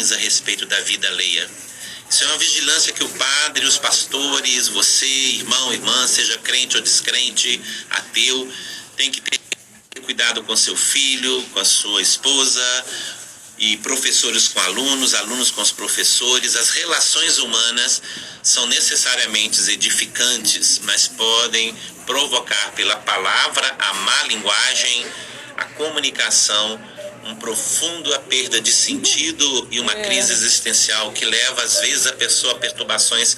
ruins a respeito da vida alheia. Isso é uma vigilância que o padre, os pastores, você, irmão, irmã, seja crente ou descrente, ateu, tem que ter cuidado com seu filho, com a sua esposa, e professores com alunos, alunos com os professores. As relações humanas são necessariamente edificantes, mas podem provocar pela palavra, a má linguagem, a comunicação, um profundo a perda de sentido e uma crise existencial que leva às vezes a pessoa a perturbações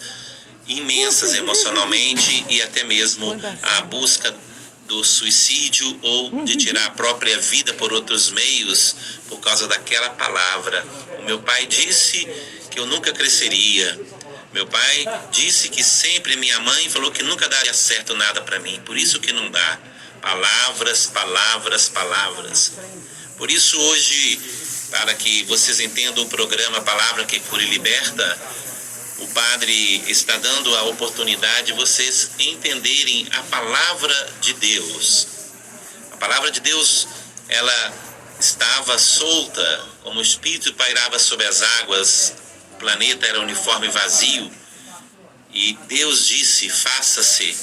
imensas emocionalmente e até mesmo à busca do suicídio ou de tirar a própria vida por outros meios por causa daquela palavra. O meu pai disse que eu nunca cresceria. Meu pai disse que sempre, minha mãe falou que nunca daria certo nada para mim. Por isso que não dá. Palavras, palavras, palavras. Por isso hoje, para que vocês entendam o programa Palavra que Cura e Liberta, o Padre está dando a oportunidade de vocês entenderem a palavra de Deus. A palavra de Deus, ela estava solta, como o Espírito pairava sobre as águas, o planeta era uniforme vazio, e Deus disse, faça-se,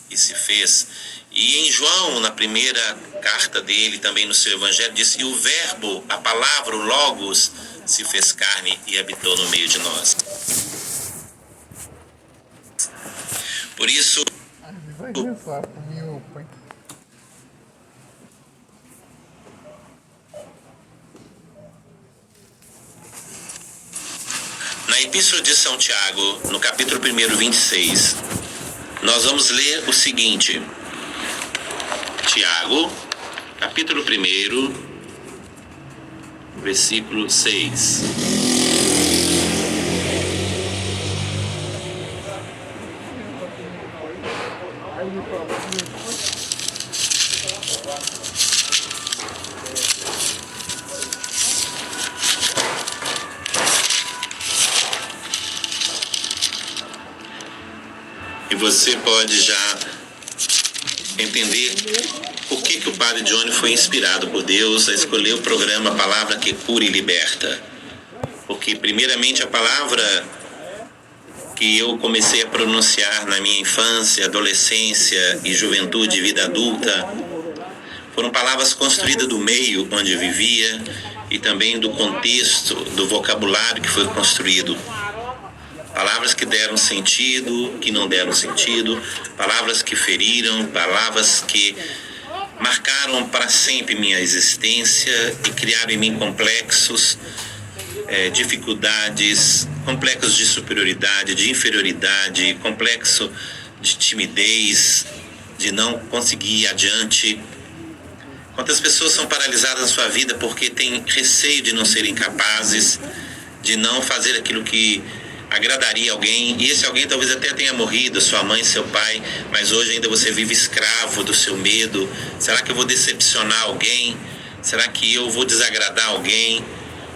e se fez. E em João, na primeira carta dele, também no seu evangelho, disse, e o verbo, a palavra, o logos, se fez carne e habitou no meio de nós. Por isso, na Epístola de São Tiago, no capítulo 1, 26, nós vamos ler o seguinte. Tiago, capítulo 1, versículo 6. E você pode já entender por que o Padre Johnny foi inspirado por Deus a escolher o programa Palavra que Cura e Liberta. Porque primeiramente a palavra que eu comecei a pronunciar na minha infância, adolescência e juventude e vida adulta foram palavras construídas do meio onde vivia e também do contexto, do vocabulário que foi construído. Palavras que deram sentido, que não deram sentido, palavras que feriram, palavras que marcaram para sempre minha existência e criaram em mim complexos, dificuldades, complexos de superioridade, de inferioridade, complexo de timidez, de não conseguir ir adiante. Quantas pessoas são paralisadas na sua vida porque têm receio de não serem capazes, de não fazer aquilo que agradaria alguém, e esse alguém talvez até tenha morrido, sua mãe, seu pai, mas hoje ainda você vive escravo do seu medo. Será que eu vou decepcionar alguém? Será que eu vou desagradar alguém?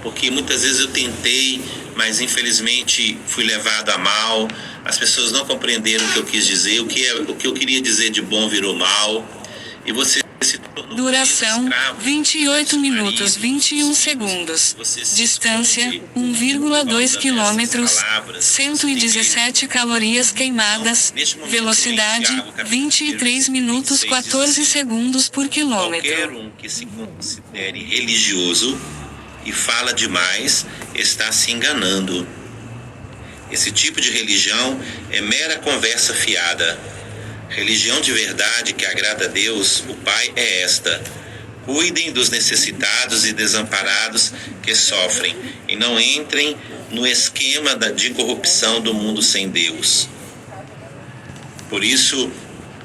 Porque muitas vezes eu tentei, mas infelizmente fui levado a mal, as pessoas não compreenderam o que eu quis dizer, o que eu queria dizer de bom virou mal, e você se tornou duração, escravo, 28 minutos 21 segundos. Distância, 1,2 quilômetros, 117 calorias queimadas. Velocidade, 23 minutos 14 segundos por quilômetro. Qualquer um que se considere religioso e fala demais está se enganando. Esse tipo de religião é mera conversa fiada. Religião de verdade que agrada a Deus, o Pai, é esta: cuidem dos necessitados e desamparados que sofrem e não entrem no esquema de corrupção do mundo sem Deus. Por isso,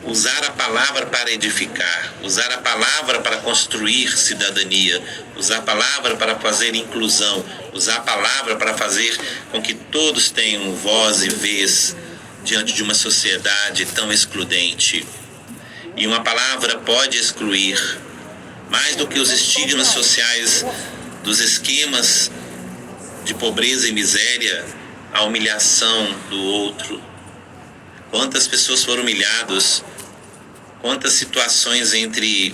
usar a palavra para edificar, usar a palavra para construir cidadania, usar a palavra para fazer inclusão, usar a palavra para fazer com que todos tenham voz e vez diante de uma sociedade tão excludente. E uma palavra pode excluir mais do que os estigmas sociais dos esquemas de pobreza e miséria, a humilhação do outro. Quantas pessoas foram humilhadas, quantas situações entre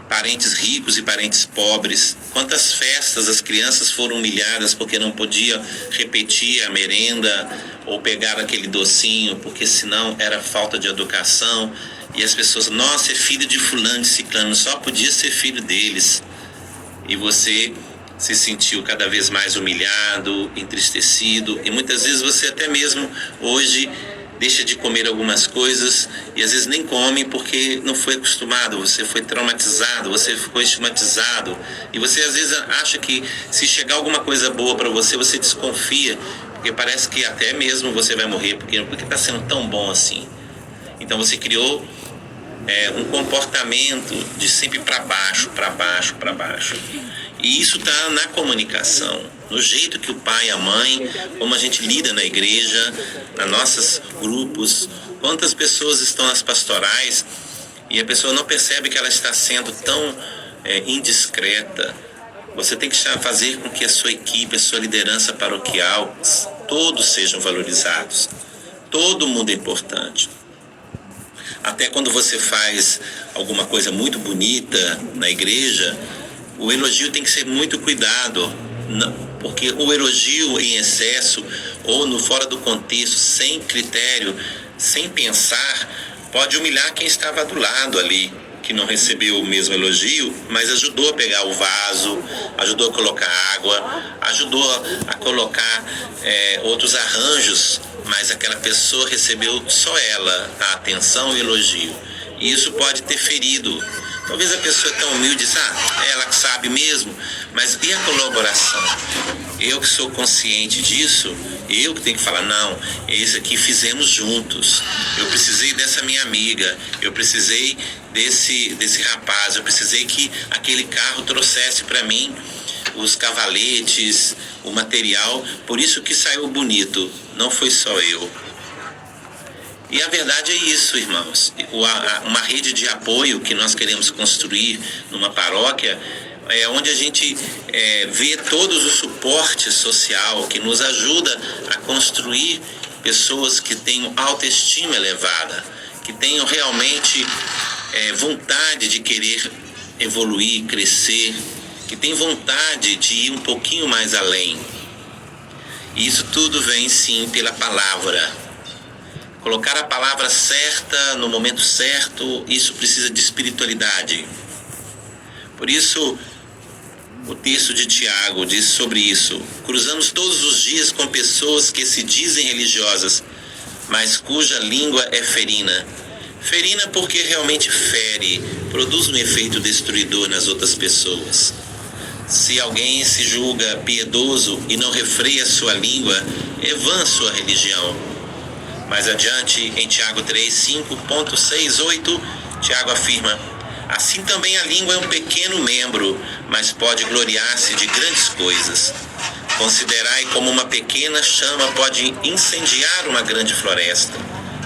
parentes ricos e parentes pobres. Quantas festas as crianças foram humilhadas porque não podiam repetir a merenda ou pegar aquele docinho, porque senão era falta de educação. E as pessoas, nossa, é filho de fulano, de ciclano, só podia ser filho deles. E você se sentiu cada vez mais humilhado, entristecido, e muitas vezes você até mesmo hoje deixa de comer algumas coisas e às vezes nem come porque não foi acostumado, você foi traumatizado, você ficou estigmatizado, e você às vezes acha que se chegar alguma coisa boa para você, você desconfia, porque parece que até mesmo você vai morrer, porque está sendo tão bom assim. Então você criou um comportamento de sempre para baixo, para baixo, para baixo. E isso está na comunicação, no jeito que o pai e a mãe, como a gente lida na igreja, nos nossos grupos. Quantas pessoas estão nas pastorais e a pessoa não percebe que ela está sendo tão indiscreta. Você tem que fazer com que a sua equipe, a sua liderança paroquial, todos sejam valorizados. Todo mundo é importante. Até quando você faz alguma coisa muito bonita na igreja, o elogio tem que ser muito cuidado, porque o elogio em excesso ou no fora do contexto, sem critério, sem pensar, pode humilhar quem estava do lado ali, que não recebeu o mesmo elogio, mas ajudou a pegar o vaso, ajudou a colocar água, ajudou a colocar outros arranjos, mas aquela pessoa recebeu só ela a atenção e o elogio. E isso pode ter ferido. Talvez a pessoa tão humilde diz, ela que sabe mesmo, mas e a colaboração? Eu que sou consciente disso, eu que tenho que falar, não, esse aqui fizemos juntos. Eu precisei dessa minha amiga, eu precisei desse rapaz, eu precisei que aquele carro trouxesse para mim os cavaletes, o material, por isso que saiu bonito, não foi só eu. E a verdade é isso, irmãos. Uma rede de apoio que nós queremos construir numa paróquia é onde a gente vê todos o suporte social que nos ajuda a construir pessoas que tenham autoestima elevada, que tenham realmente vontade de querer evoluir, crescer, que tenham vontade de ir um pouquinho mais além. E isso tudo vem sim pela palavra. Colocar a palavra certa no momento certo, isso precisa de espiritualidade. Por isso, o texto de Tiago diz sobre isso. Cruzamos todos os dias com pessoas que se dizem religiosas, mas cuja língua é ferina. Ferina porque realmente fere, produz um efeito destruidor nas outras pessoas. Se alguém se julga piedoso e não refreia sua língua, é vã sua religião. Mais adiante, em Tiago 3, 5.68, Tiago afirma, assim também a língua é um pequeno membro, mas pode gloriar-se de grandes coisas. Considerai como uma pequena chama pode incendiar uma grande floresta.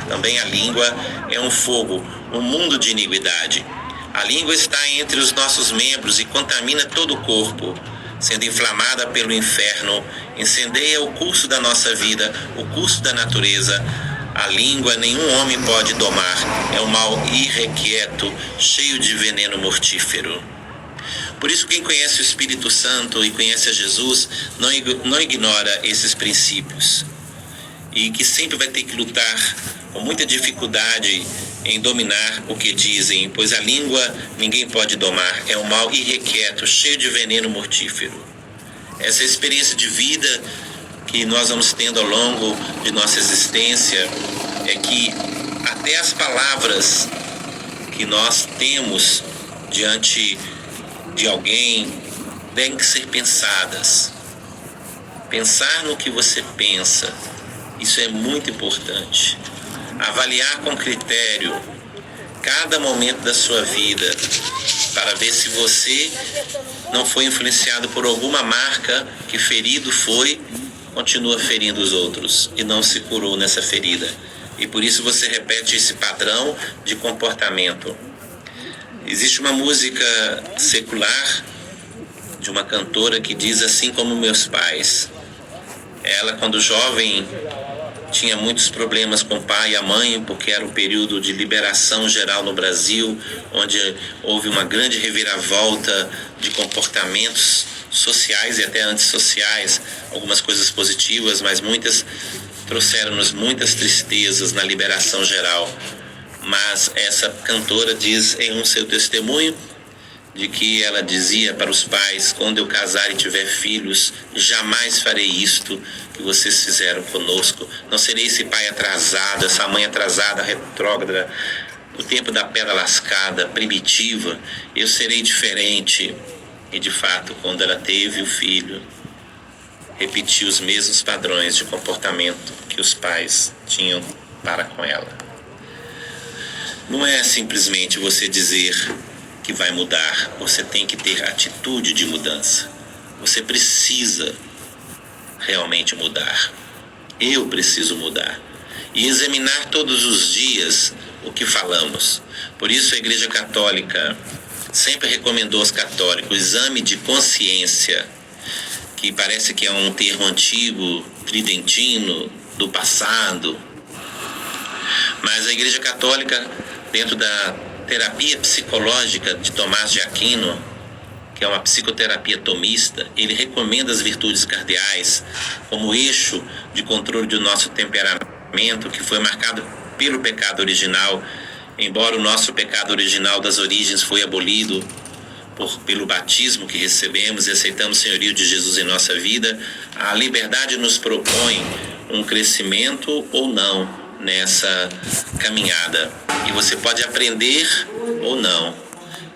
Também a língua é um fogo, um mundo de iniquidade. A língua está entre os nossos membros e contamina todo o corpo. Sendo inflamada pelo inferno, incendeia o curso da nossa vida, o curso da natureza. A língua nenhum homem pode domar, é um mal irrequieto, cheio de veneno mortífero. Por isso quem conhece o Espírito Santo e conhece a Jesus não ignora esses princípios. E que sempre vai ter que lutar com muita dificuldade em dominar o que dizem, pois a língua ninguém pode domar, é um mal irrequieto, cheio de veneno mortífero. Essa experiência de vida que nós vamos tendo ao longo de nossa existência é que até as palavras que nós temos diante de alguém têm que ser pensadas. Pensar no que você pensa, isso é muito importante. Avaliar com critério cada momento da sua vida para ver se você não foi influenciado por alguma marca que ferido foi, continua ferindo os outros e não se curou nessa ferida. E por isso você repete esse padrão de comportamento. Existe uma música secular de uma cantora que diz assim como meus pais. Ela, quando jovem, tinha muitos problemas com o pai e a mãe, porque era um período de liberação geral no Brasil, onde houve uma grande reviravolta de comportamentos sociais e até antissociais, algumas coisas positivas, mas muitas trouxeram-nos muitas tristezas na liberação geral. Mas essa cantora diz em um seu testemunho de que ela dizia para os pais: quando eu casar e tiver filhos, jamais farei isto que vocês fizeram conosco. Não serei esse pai atrasado, essa mãe atrasada, retrógrada, do tempo da pedra lascada, primitiva. Eu serei diferente. E de fato, quando ela teve o filho, repetiu os mesmos padrões de comportamento que os pais tinham para com ela. Não é simplesmente você dizer que vai mudar, você tem que ter atitude de mudança. Você precisa realmente mudar. Eu preciso mudar. E examinar todos os dias o que falamos. Por isso a Igreja Católica sempre recomendou aos católicos o exame de consciência, que parece que é um termo antigo, tridentino, do passado. Mas a Igreja Católica, dentro da terapia psicológica de Tomás de Aquino, que é uma psicoterapia tomista, ele recomenda as virtudes cardeais como elo de controle do nosso temperamento, que foi marcado pelo pecado original. Embora o nosso pecado original das origens foi abolido pelo batismo que recebemos e aceitamos o senhorio de Jesus em nossa vida, a liberdade nos propõe um crescimento ou não nessa caminhada. E você pode aprender ou não.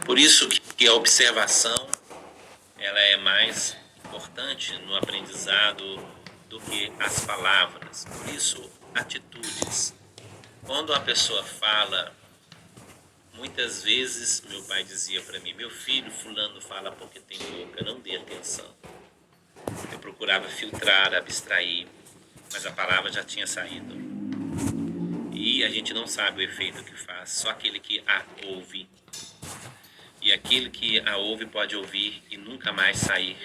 Por isso que a observação ela é mais importante no aprendizado do que as palavras. Por isso, atitudes. Quando a pessoa fala, muitas vezes meu pai dizia para mim: meu filho, fulano fala porque tem boca, não dê atenção. Eu procurava filtrar, abstrair, mas a palavra já tinha saído. E a gente não sabe o efeito que faz, só aquele que a ouve. E aquele que a ouve pode ouvir e nunca mais sair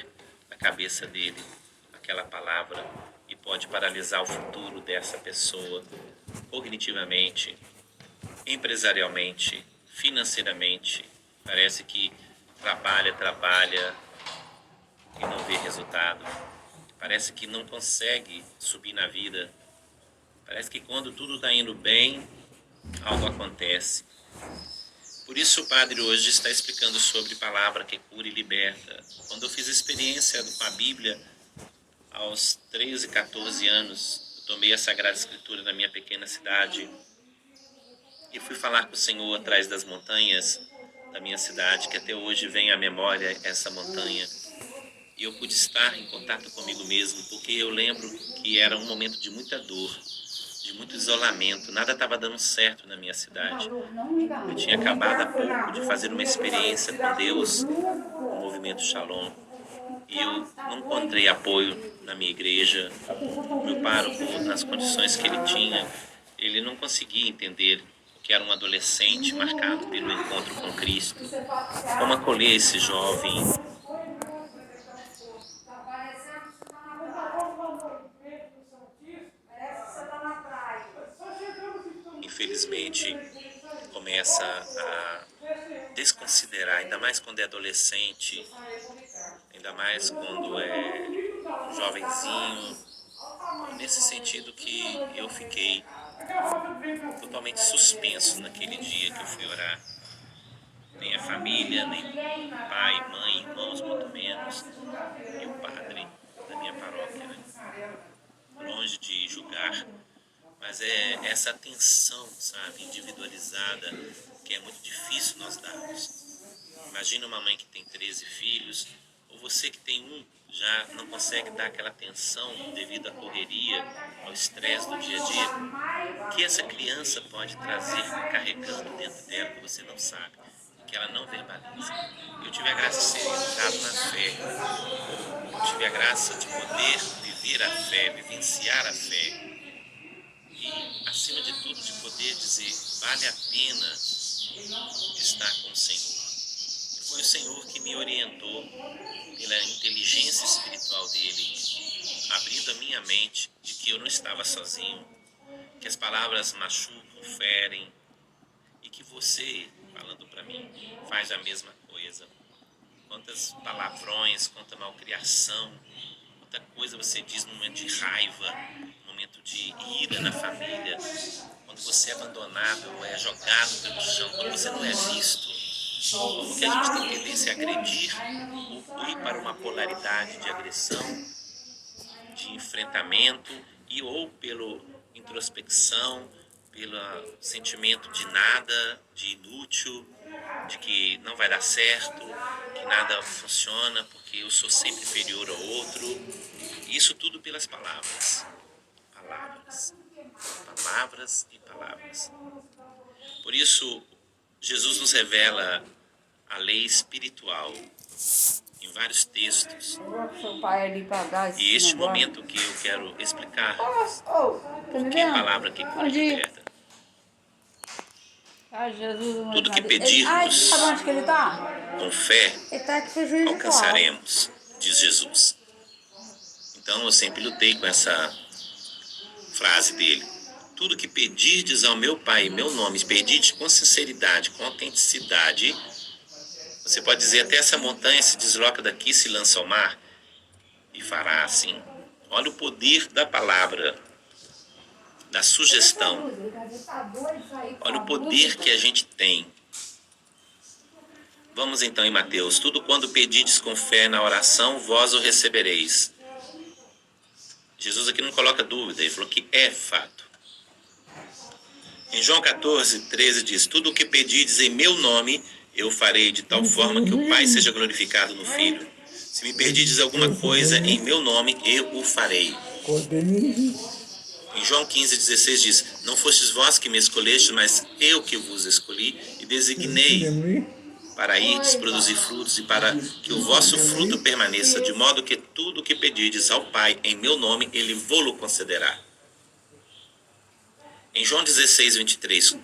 da cabeça dele aquela palavra, e pode paralisar o futuro dessa pessoa cognitivamente, empresarialmente, financeiramente. Parece que trabalha e não vê resultado. Parece que não consegue subir na vida. Parece que quando tudo está indo bem, algo acontece. Por isso o padre hoje está explicando sobre palavra que cura e liberta. Quando eu fiz experiência com a Bíblia, aos 13, 14 anos, eu tomei a Sagrada Escritura na minha pequena cidade e fui falar com o Senhor atrás das montanhas da minha cidade, que até hoje vem à memória essa montanha. E eu pude estar em contato comigo mesmo, porque eu lembro que era um momento de muita dor, de muito isolamento, nada estava dando certo na minha cidade. Eu tinha acabado há pouco de fazer uma experiência com Deus, o movimento Shalom, e eu não encontrei apoio na minha igreja. Meu pároco, nas condições que ele tinha, ele não conseguia entender que era um adolescente marcado pelo encontro com Cristo. Como acolher esse jovem? Infelizmente, começa a desconsiderar, ainda mais quando é adolescente, ainda mais quando é jovenzinho. Nesse sentido que eu fiquei totalmente suspenso naquele dia que eu fui orar. Nem a família, nem pai, mãe, irmãos, muito menos, e o padre da minha paróquia, né? Longe de julgar, mas é essa atenção, sabe, individualizada, que é muito difícil nós darmos. Imagina uma mãe que tem 13 filhos, ou você que tem um, já não consegue dar aquela atenção devido à correria, ao estresse do dia a dia, que essa criança pode trazer carregando dentro dela, que você não sabe, que ela não verbaliza. Eu tive a graça de ser educado na fé. Eu tive a graça de poder viver a fé, vivenciar a fé. E, acima de tudo, de poder dizer: vale a pena estar com o Senhor. E foi o Senhor que me orientou pela inteligência espiritual dele, abrindo a minha mente de que eu não estava sozinho, que as palavras machucam, ferem, e que você, falando para mim, faz a mesma coisa. Quantas palavrões, quanta malcriação, quanta coisa você diz no momento de raiva, no momento de ira na família, quando você é abandonado ou é jogado pelo chão, quando você não é visto. Como que a gente tem tendência a agredir ou ir para uma polaridade de agressão, de enfrentamento, e ou pela introspecção, pelo sentimento de nada, de inútil, de que não vai dar certo, que nada funciona porque eu sou sempre inferior ao outro. Isso tudo pelas palavras. Palavras. Palavras e palavras. Por isso, Jesus nos revela a lei espiritual em vários textos. E este momento que eu quero explicar porque a palavra que cura liberta. Tudo que pedirmos com fé alcançaremos, diz Jesus. Então eu sempre lutei com essa frase dele. Tudo que pedirdes ao meu Pai em meu nome, pedirdes com sinceridade, com autenticidade. Você pode dizer, até essa montanha se desloca daqui, se lança ao mar, e fará assim. Olha o poder da palavra, da sugestão. Olha o poder que a gente tem. Vamos então em Mateus. Tudo quando pedides com fé na oração, vós o recebereis. Jesus aqui não coloca dúvida, ele falou que é fato. Em João 14, 13 diz, tudo o que pedides em meu nome, eu farei de tal forma que o Pai seja glorificado no Filho. Se me pedirdes alguma coisa em meu nome, eu o farei. Em João 15, 16 diz, não fostes vós que me escolhestes, mas eu que vos escolhi e designei para irdes produzir frutos e para que o vosso fruto permaneça, de modo que tudo o que pedirdes ao Pai em meu nome, ele vô-lo concederá. Em João 16, 23,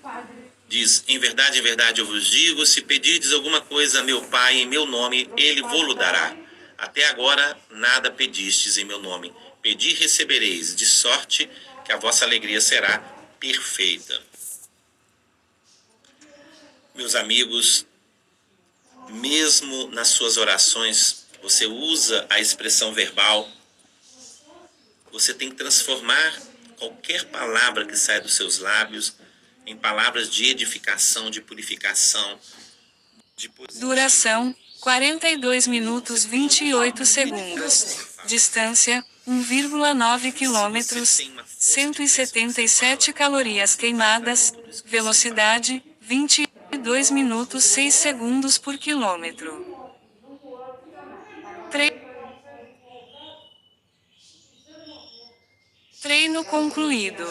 diz, em verdade eu vos digo, se pedirdes alguma coisa a meu Pai em meu nome, ele vô-lo dará. Até agora nada pedistes em meu nome. Pedi e recebereis, de sorte que a vossa alegria será perfeita. Meus amigos, mesmo nas suas orações, você usa a expressão verbal, você tem que transformar qualquer palavra que sai dos seus lábios em palavras de edificação, de purificação, de duração, 42 minutos 28 segundos. Distância, 1,9 quilômetros, 177 calorias queimadas. Velocidade, 22 minutos 6 segundos por quilômetro. Treino concluído.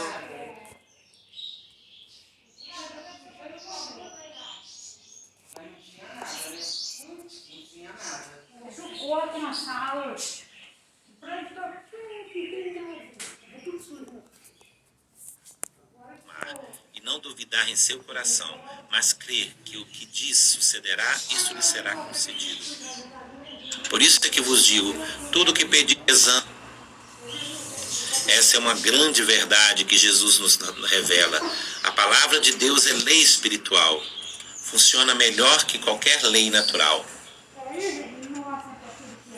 E não duvidar em seu coração, mas crer que o que diz sucederá, isso lhe será concedido. Por isso é que vos digo, tudo que pedis, essa é uma grande verdade que Jesus nos revela. A palavra de Deus é lei espiritual. Funciona melhor que qualquer lei natural.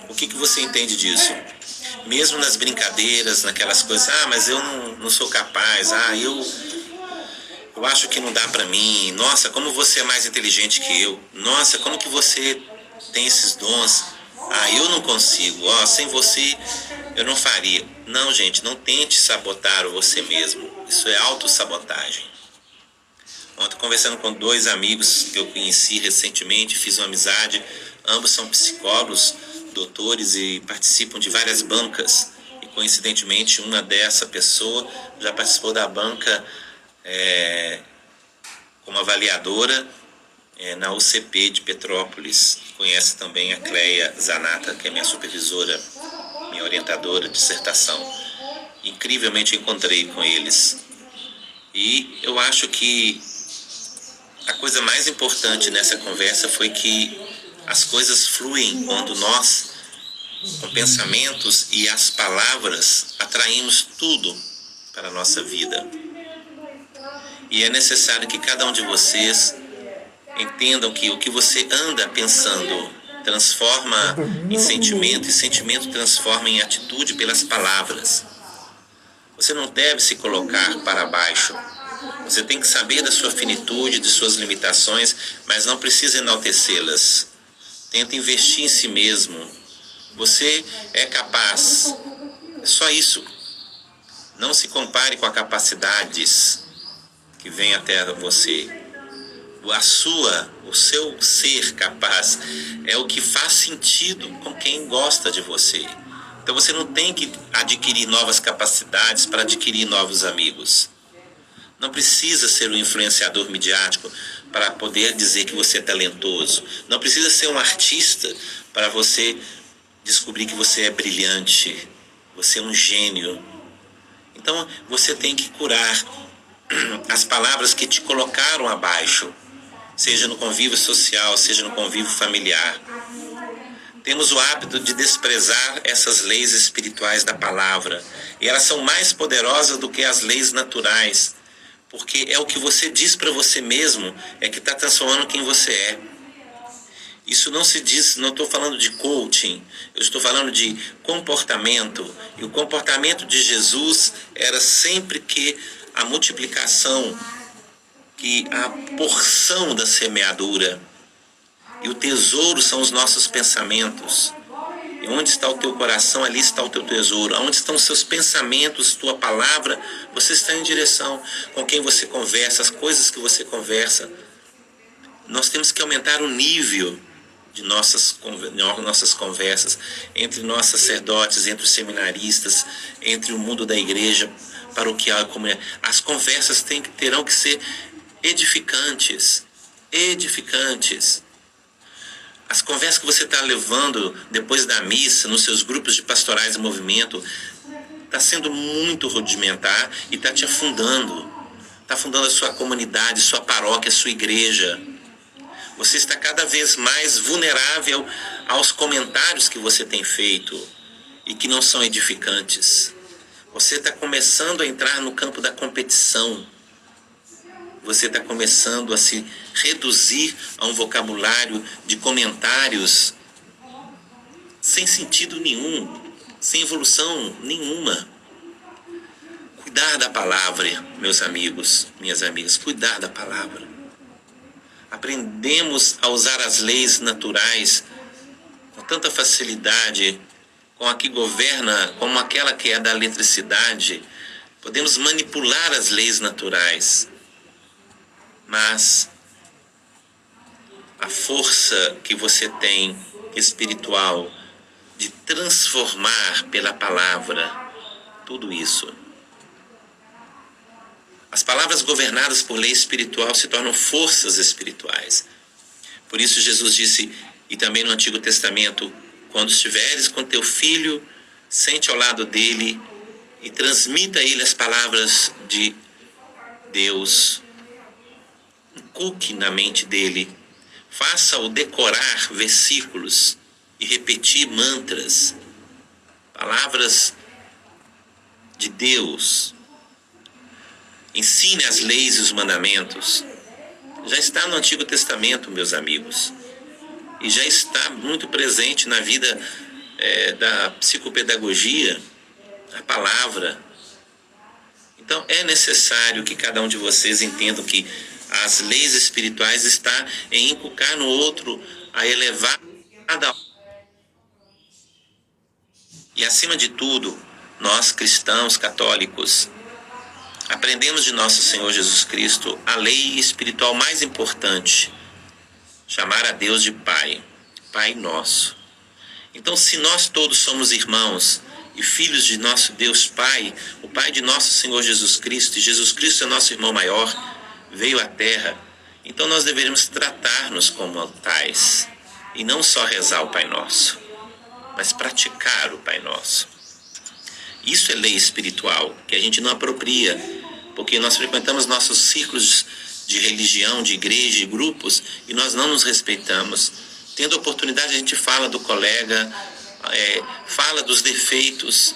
O que você entende disso? Mesmo nas brincadeiras, naquelas coisas, mas eu não sou capaz, eu acho que não dá pra mim, nossa, como você é mais inteligente que eu, nossa, como que você tem esses dons, eu não consigo, sem você eu não faria. Não, gente, não tente sabotar você mesmo, isso é autossabotagem. Ontem, conversando com 2 amigos que eu conheci recentemente, fiz uma amizade, ambos são psicólogos, doutores e participam de várias bancas. E coincidentemente, uma dessa pessoa já participou da banca como avaliadora na UCP de Petrópolis. Conhece também a Cleia Zanata, que é minha supervisora, minha orientadora de dissertação. Incrivelmente encontrei com eles. E eu acho que a coisa mais importante nessa conversa foi que as coisas fluem quando nós, com pensamentos e as palavras, atraímos tudo para a nossa vida. E é necessário que cada um de vocês entendam que o que você anda pensando transforma em sentimento, e sentimento transforma em atitude pelas palavras. Você não deve se colocar para baixo. Você tem que saber da sua finitude, de suas limitações, mas não precisa enaltecê-las. Tenta investir em si mesmo. Você é capaz. É só isso. Não se compare com as capacidades que vêm até você. O seu ser capaz é o que faz sentido com quem gosta de você. Então você não tem que adquirir novas capacidades para adquirir novos amigos. Não precisa ser um influenciador midiático para poder dizer que você é talentoso. Não precisa ser um artista para você descobrir que você é brilhante. Você é um gênio. Então você tem que curar as palavras que te colocaram abaixo, seja no convívio social, seja no convívio familiar. Temos o hábito de desprezar essas leis espirituais da palavra, e elas são mais poderosas do que as leis naturais, porque é o que você diz para você mesmo é que está transformando quem você é. Isso não se diz, não estou falando de coaching, eu estou falando de comportamento, e o comportamento de Jesus era sempre que a multiplicação, que a porção da semeadura, e o tesouro são os nossos pensamentos. E onde está o teu coração, ali está o teu tesouro. Onde estão os seus pensamentos, tua palavra, você está em direção. Com quem você conversa, as coisas que você conversa. Nós temos que aumentar o nível de nossas conversas, entre nós sacerdotes, entre os seminaristas, entre o mundo da igreja, paroquial e comunidade. As conversas terão que ser edificantes. As conversas que você está levando depois da missa, nos seus grupos de pastorais e movimento, está sendo muito rudimentar e está te afundando. Está afundando a sua comunidade, sua paróquia, sua igreja. Você está cada vez mais vulnerável aos comentários que você tem feito e que não são edificantes. Você está começando a entrar no campo da competição. Você está começando a se reduzir a um vocabulário de comentários sem sentido nenhum, sem evolução nenhuma. Cuidar da palavra, meus amigos, minhas amigas, cuidar da palavra. Aprendemos a usar as leis naturais com tanta facilidade, com a que governa, como aquela que é da eletricidade. Podemos manipular as leis naturais. Mas a força que você tem espiritual de transformar pela palavra tudo isso. As palavras governadas por lei espiritual se tornam forças espirituais. Por isso Jesus disse, e também no Antigo Testamento, quando estiveres com teu filho, sente ao lado dele e transmita a ele as palavras de Deus. Inculque na mente dele, faça-o decorar versículos e repetir mantras, palavras de Deus. Ensine as leis e os mandamentos. Já está no Antigo Testamento, meus amigos, e já está muito presente na vida da psicopedagogia, a palavra. Então é necessário que cada um de vocês entendam que as leis espirituais está em inculcar no outro a elevar cada um. E acima de tudo, nós cristãos católicos aprendemos de nosso Senhor Jesus Cristo a lei espiritual mais importante, chamar a Deus de Pai, Pai nosso. Então, se nós todos somos irmãos e filhos de nosso Deus Pai, o Pai de nosso Senhor Jesus Cristo, e Jesus Cristo é nosso irmão maior, veio à terra, então nós deveríamos tratar-nos como tais, e não só rezar o Pai Nosso, mas praticar o Pai Nosso. Isso é lei espiritual, que a gente não apropria, porque nós frequentamos nossos círculos de religião, de igreja, de grupos, e nós não nos respeitamos. Tendo oportunidade, a gente fala do colega, fala dos defeitos,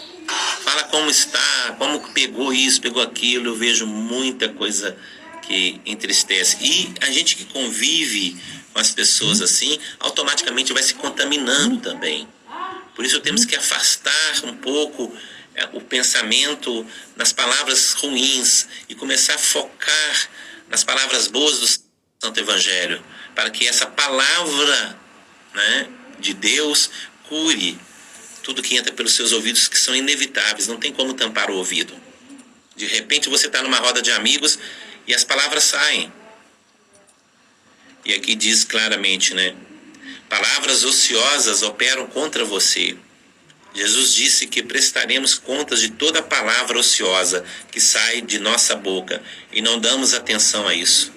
fala como está, como pegou isso, pegou aquilo. Eu vejo muita coisa que que entristece. E a gente que convive com as pessoas assim, automaticamente vai se contaminando também. Por isso temos que afastar um pouco o pensamento nas palavras ruins e começar a focar nas palavras boas do Santo Evangelho, para que essa palavra, né, de Deus cure tudo que entra pelos seus ouvidos, que são inevitáveis, não tem como tampar o ouvido. De repente você está numa roda de amigos e as palavras saem. E aqui diz claramente, né? Palavras ociosas operam contra você. Jesus disse que prestaremos contas de toda palavra ociosa que sai de nossa boca e não damos atenção a isso.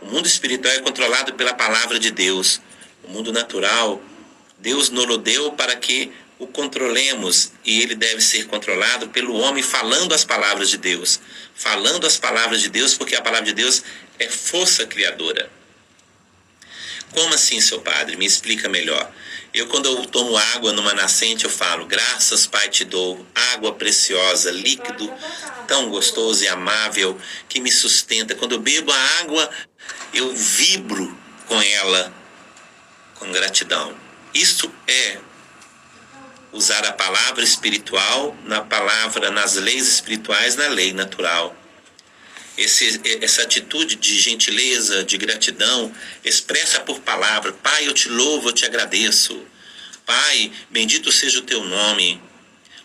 O mundo espiritual é controlado pela palavra de Deus. O mundo natural, Deus nos deu para que o controlemos, e ele deve ser controlado pelo homem falando as palavras de Deus. Falando as palavras de Deus, porque a palavra de Deus é força criadora. Como assim, seu padre? Me explica melhor. Quando eu tomo água numa nascente, eu falo: graças, Pai, te dou, água preciosa, líquido, tão gostoso e amável, que me sustenta. Quando eu bebo a água, eu vibro com ela, com gratidão. Isso é usar a palavra espiritual nas leis espirituais, na lei natural. Essa atitude de gentileza, de gratidão, expressa por palavra: Pai, eu te louvo, eu te agradeço. Pai, bendito seja o teu nome.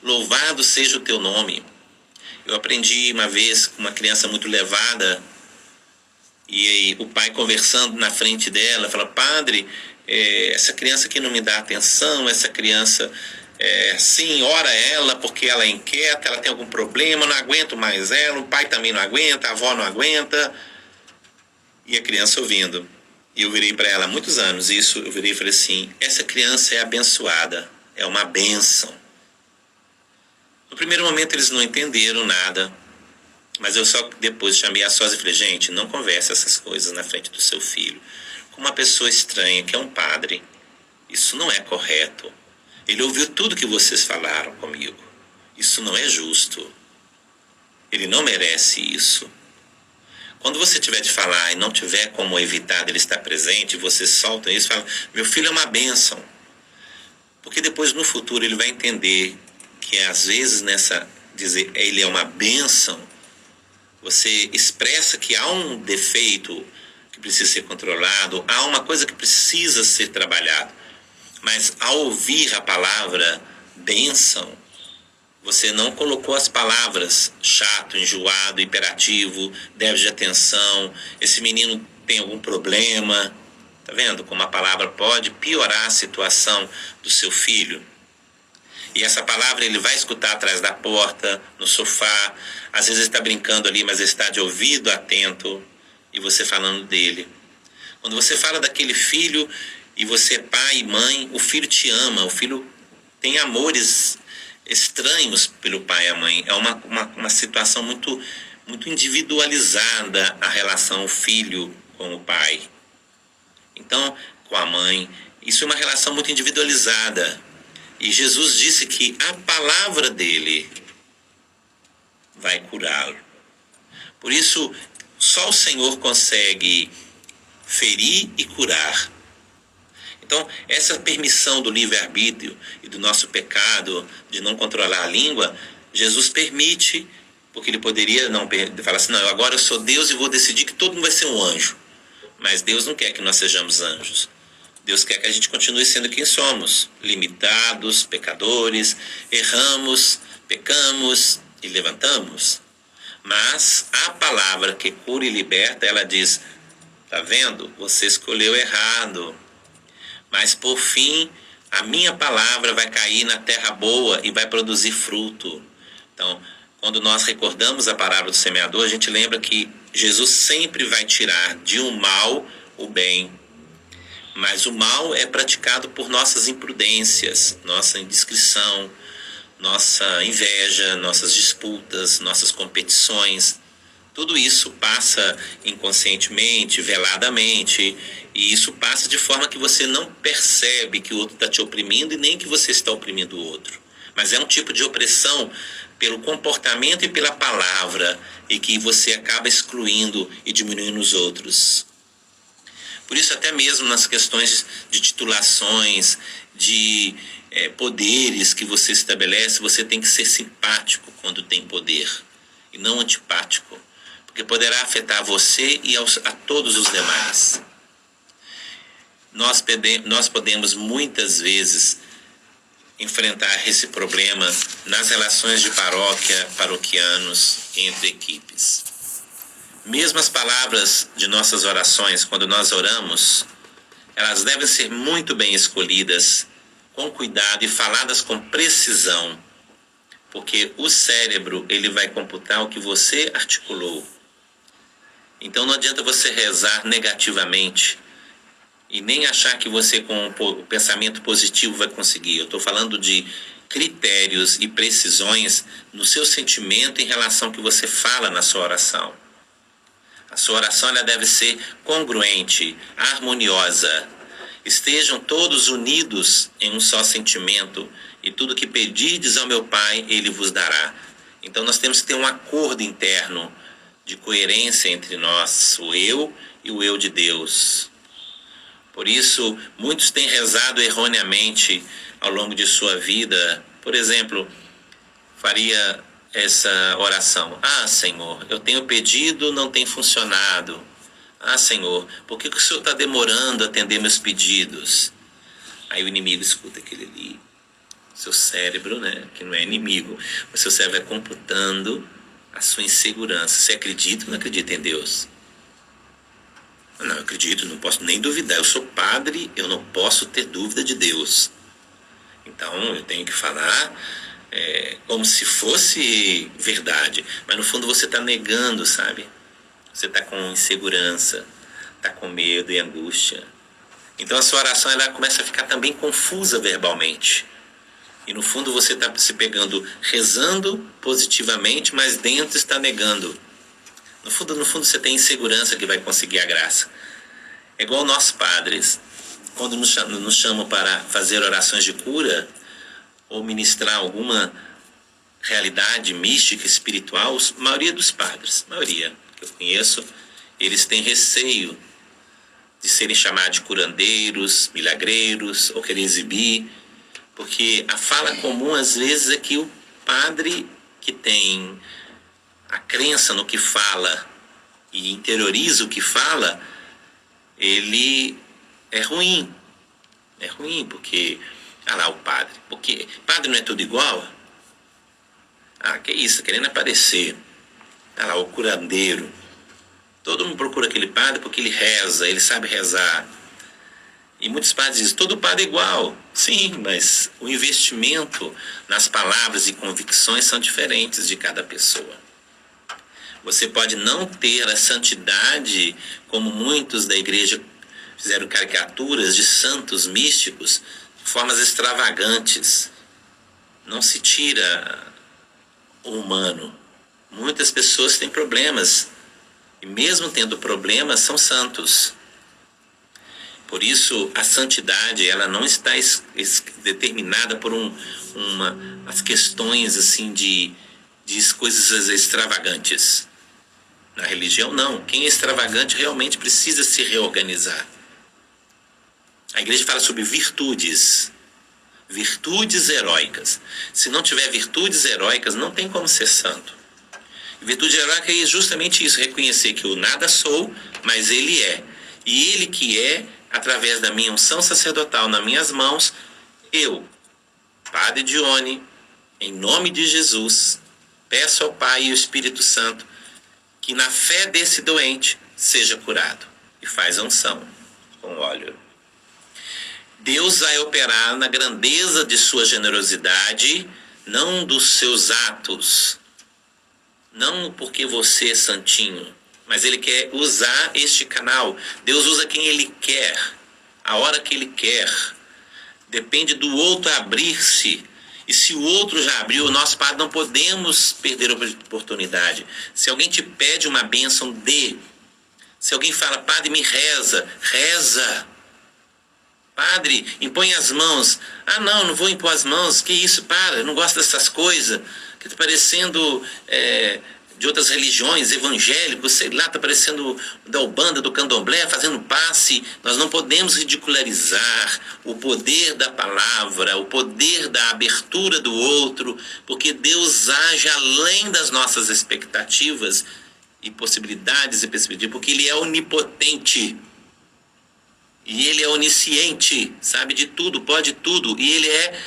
Louvado seja o teu nome. Eu aprendi uma vez com uma criança muito levada, e aí o pai conversando na frente dela, fala: Padre, essa criança aqui não me dá atenção, essa criança... sim, ora ela, porque ela é inquieta, ela tem algum problema, não aguento mais ela, o pai também não aguenta, a avó não aguenta. E a criança ouvindo. E eu virei para ela há muitos anos isso, eu virei e falei assim: essa criança é abençoada, é uma bênção. No primeiro momento eles não entenderam nada, mas eu só depois chamei a sós e falei: gente, não converse essas coisas na frente do seu filho com uma pessoa estranha que é um padre. Isso não é correto. Ele ouviu tudo que vocês falaram comigo. Isso não é justo. Ele não merece isso. Quando você tiver de falar e não tiver como evitar dele estar presente, vocês soltam isso e falam: meu filho é uma bênção. Porque depois, no futuro, ele vai entender que, às vezes, dizer ele é uma bênção, você expressa que há um defeito que precisa ser controlado, há uma coisa que precisa ser trabalhada. Mas ao ouvir a palavra bênção, você não colocou as palavras chato, enjoado, hiperativo, déficit de atenção, esse menino tem algum problema. Tá vendo como a palavra pode piorar a situação do seu filho? E essa palavra ele vai escutar atrás da porta, no sofá. Às vezes ele está brincando ali, mas ele está de ouvido atento, e você falando dele. Quando você fala daquele filho... e você é pai e mãe, o filho te ama, o filho tem amores estranhos pelo pai e a mãe. É uma situação muito, muito individualizada a relação filho com o pai. Então, com a mãe, isso é uma relação muito individualizada. E Jesus disse que a palavra dele vai curá-lo. Por isso, só o Senhor consegue ferir e curar. Então, essa permissão do livre-arbítrio e do nosso pecado de não controlar a língua, Jesus permite, porque ele poderia não falar assim: não, agora eu sou Deus e vou decidir que todo mundo vai ser um anjo. Mas Deus não quer que nós sejamos anjos. Deus quer que a gente continue sendo quem somos, limitados, pecadores, erramos, pecamos e levantamos. Mas a palavra que cura e liberta, ela diz: tá vendo? Você escolheu errado. Mas por fim, a minha palavra vai cair na terra boa e vai produzir fruto. Então, quando nós recordamos a parábola do semeador, a gente lembra que Jesus sempre vai tirar de um mal o bem. Mas o mal é praticado por nossas imprudências, nossa indiscrição, nossa inveja, nossas disputas, nossas competições. Tudo isso passa inconscientemente, veladamente, e isso passa de forma que você não percebe que o outro está te oprimindo e nem que você está oprimindo o outro. Mas é um tipo de opressão pelo comportamento e pela palavra, e que você acaba excluindo e diminuindo os outros. Por isso, até mesmo nas questões de titulações, de poderes que você estabelece, você tem que ser simpático quando tem poder, e não antipático, porque poderá afetar você e a todos os demais. Nós podemos muitas vezes enfrentar esse problema nas relações de paróquia, paroquianos, entre equipes. Mesmo as palavras de nossas orações, quando nós oramos, elas devem ser muito bem escolhidas, com cuidado e faladas com precisão, porque o cérebro ele vai computar o que você articulou. Então não adianta você rezar negativamente e nem achar que você com o pensamento positivo vai conseguir. Eu estou falando de critérios e precisões no seu sentimento em relação ao que você fala na sua oração. A sua oração ela deve ser congruente, harmoniosa. Estejam todos unidos em um só sentimento, e tudo que pedirdes ao meu Pai, Ele vos dará. Então nós temos que ter um acordo interno de coerência entre nós, o eu e o eu de Deus. Por isso, muitos têm rezado erroneamente ao longo de sua vida. Por exemplo, faria essa oração: ah, Senhor, eu tenho pedido, não tem funcionado. Ah, Senhor, por que o Senhor está demorando a atender meus pedidos? Aí o inimigo escuta aquele ali. Seu cérebro, né, que não é inimigo, o seu cérebro vai computando a sua insegurança. Você acredita ou não acredita em Deus? Não, eu acredito, não posso nem duvidar. Eu sou padre, eu não posso ter dúvida de Deus. Então eu tenho que falar como se fosse verdade. Mas no fundo você está negando, sabe? Você está com insegurança, está com medo e angústia. Então a sua oração ela começa a ficar também confusa verbalmente. E no fundo você está se pegando, rezando positivamente, mas dentro está negando. No fundo você tem insegurança que vai conseguir a graça. É igual nossos padres, quando nos chamam para fazer orações de cura, ou ministrar alguma realidade mística, espiritual, a maioria dos padres, que eu conheço, eles têm receio de serem chamados de curandeiros, milagreiros, ou querer exibir, porque a fala comum às vezes é que o padre que tem a crença no que fala e interioriza o que fala, ele é ruim. É ruim porque, lá o padre. Porque padre não é tudo igual? Que isso, querendo aparecer. Lá o curandeiro. Todo mundo procura aquele padre porque ele reza, ele sabe rezar. E muitos padres dizem, todo padre é igual. Sim, mas o investimento nas palavras e convicções são diferentes de cada pessoa. Você pode não ter a santidade, como muitos da igreja fizeram caricaturas de santos místicos, de formas extravagantes. Não se tira o humano. Muitas pessoas têm problemas, e mesmo tendo problemas, são santos. Por isso, a santidade ela não está determinada por as questões assim de coisas extravagantes. Na religião, não. Quem é extravagante realmente precisa se reorganizar. A igreja fala sobre virtudes. Virtudes heróicas. Se não tiver virtudes heróicas, não tem como ser santo. Virtude heróica é justamente isso, reconhecer que eu nada sou, mas Ele é. E Ele que é, através da minha unção sacerdotal nas minhas mãos, eu, Padre Dione, em nome de Jesus, peço ao Pai e ao Espírito Santo que na fé desse doente seja curado. E faz a unção com óleo. Deus vai operar na grandeza de sua generosidade, não dos seus atos. Não porque você é santinho, mas Ele quer usar este canal. Deus usa quem Ele quer, a hora que Ele quer. Depende do outro abrir-se. E se o outro já abriu, nós, Padre, não podemos perder a oportunidade. Se alguém te pede uma bênção, dê. Se alguém fala, Padre, me reza, reza. Padre, impõe as mãos. Não vou impor as mãos. Que isso, para, eu não gosto dessas coisas. que está parecendo de outras religiões, evangélicos, sei lá, está parecendo da Ubanda, do Candomblé, fazendo passe. Nós não podemos ridicularizar o poder da palavra, o poder da abertura do outro, porque Deus age além das nossas expectativas e possibilidades e perspectivas, porque Ele é onipotente. E Ele é onisciente, sabe de tudo, pode tudo, e Ele é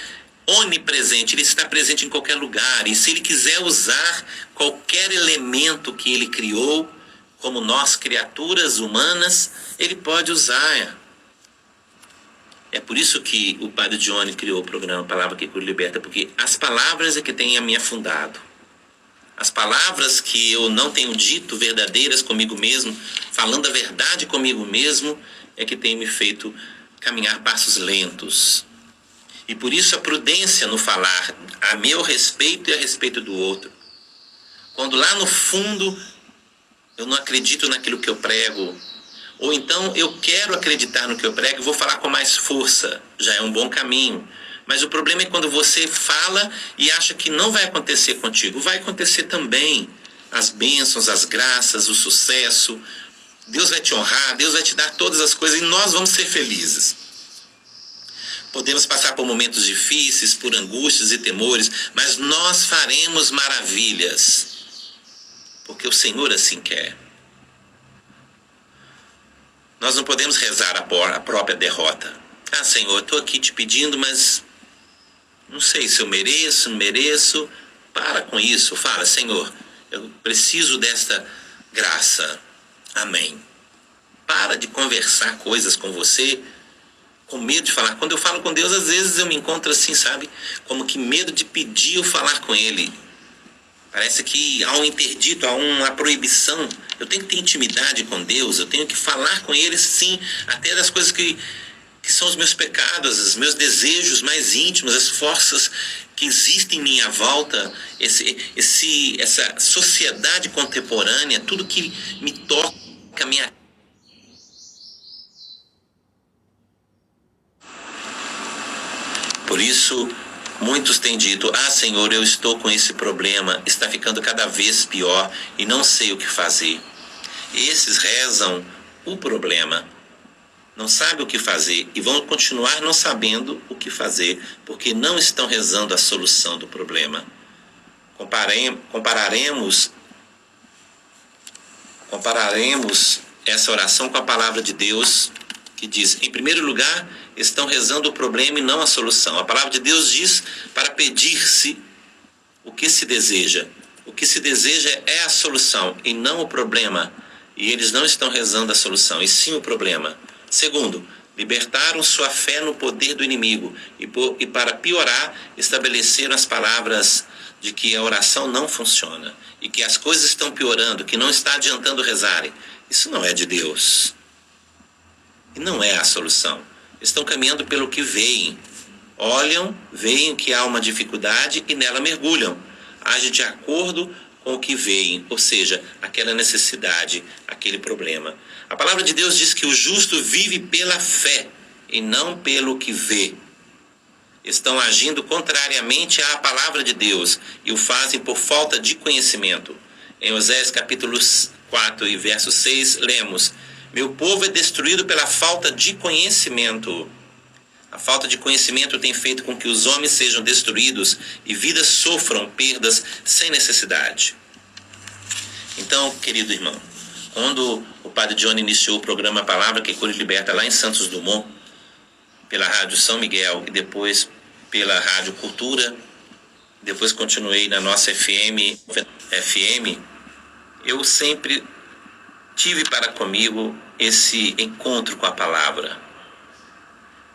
onipresente, Ele está presente em qualquer lugar, e se Ele quiser usar qualquer elemento que Ele criou, como nós, criaturas humanas, Ele pode usar. É por isso que o Padre Johnny criou o programa Palavra que Cura e Liberta, porque as palavras é que têm a me afundado. As palavras que eu não tenho dito verdadeiras comigo mesmo, falando a verdade comigo mesmo, é que tem me feito caminhar passos lentos. E por isso a prudência no falar a meu respeito e a respeito do outro. Quando lá no fundo eu não acredito naquilo que eu prego, ou então eu quero acreditar no que eu prego e vou falar com mais força, já é um bom caminho. Mas o problema é quando você fala e acha que não vai acontecer contigo. Vai acontecer também. As bênçãos, as graças, o sucesso. Deus vai te honrar, Deus vai te dar todas as coisas e nós vamos ser felizes. Podemos passar por momentos difíceis, por angústias e temores, mas nós faremos maravilhas, porque o Senhor assim quer. Nós não podemos rezar a própria derrota. Ah, Senhor, estou aqui te pedindo, mas não sei se eu mereço, não mereço. Para com isso, fala, Senhor, eu preciso desta graça. Amém. Para de conversar coisas com você, com medo de falar. Quando eu falo com Deus, às vezes eu me encontro assim, sabe? Como que medo de pedir ou falar com Ele. Parece que há um interdito, há uma proibição. Eu tenho que ter intimidade com Deus, eu tenho que falar com Ele, sim, até das coisas que são os meus pecados, os meus desejos mais íntimos, as forças que existem em minha volta, essa sociedade contemporânea, tudo que me toca, minha... Por isso, muitos têm dito, ah, Senhor, eu estou com esse problema, está ficando cada vez pior e não sei o que fazer. Esses rezam o problema, não sabem o que fazer e vão continuar não sabendo o que fazer, porque não estão rezando a solução do problema. Compararemos essa oração com a palavra de Deus, que diz, em primeiro lugar, estão rezando o problema e não a solução. A palavra de Deus diz para pedir-se o que se deseja. O que se deseja é a solução e não o problema. E eles não estão rezando a solução, e sim o problema. Segundo, libertaram sua fé no poder do inimigo. E para piorar, estabeleceram as palavras de que a oração não funciona. E que as coisas estão piorando, que não está adiantando rezarem. Isso não é de Deus. E não é a solução. Estão caminhando pelo que veem. Olham, veem que há uma dificuldade e nela mergulham. Agem de acordo com o que veem, ou seja, aquela necessidade, aquele problema. A palavra de Deus diz que o justo vive pela fé e não pelo que vê. Estão agindo contrariamente à palavra de Deus e o fazem por falta de conhecimento. Em Oséias capítulo 4 e verso 6, lemos, meu povo é destruído pela falta de conhecimento. A falta de conhecimento tem feito com que os homens sejam destruídos e vidas sofram perdas sem necessidade. Então, querido irmão, quando o Padre Johnny iniciou o programa Palavra que Cura e Liberta lá em Santos Dumont, pela Rádio São Miguel e depois pela Rádio Cultura, depois continuei na nossa FM, eu sempre tive para comigo esse encontro com a palavra.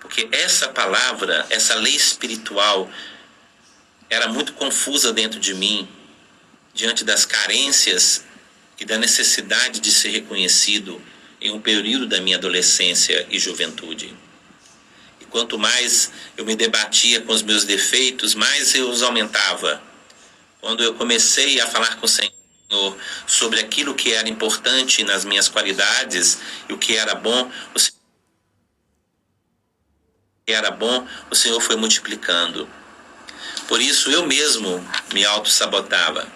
Porque essa palavra, essa lei espiritual, era muito confusa dentro de mim, diante das carências e da necessidade de ser reconhecido em um período da minha adolescência e juventude. E quanto mais eu me debatia com os meus defeitos, mais eu os aumentava. Quando eu comecei a falar com o Senhor sobre aquilo que era importante nas minhas qualidades e o que era bom, o Senhor foi multiplicando. Por isso eu mesmo me auto-sabotava.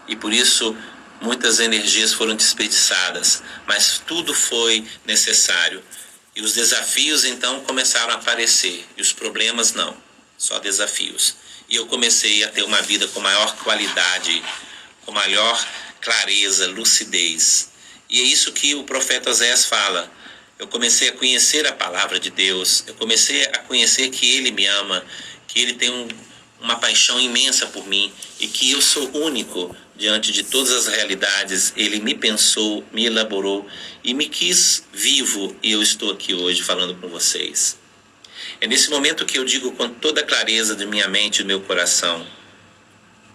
E por isso muitas energias foram desperdiçadas. Mas tudo foi necessário. E os desafios então começaram a aparecer. E os problemas não. Só desafios. E eu comecei a ter uma vida com maior qualidade, com maior clareza, lucidez. E é isso que o profeta Oséias fala. Eu comecei a conhecer a palavra de Deus. Eu comecei a conhecer que Ele me ama, que Ele tem uma paixão imensa por mim e que eu sou único diante de todas as realidades. Ele me pensou, me elaborou e me quis vivo, e eu estou aqui hoje falando com vocês. É nesse momento que eu digo com toda a clareza de minha mente e do meu coração: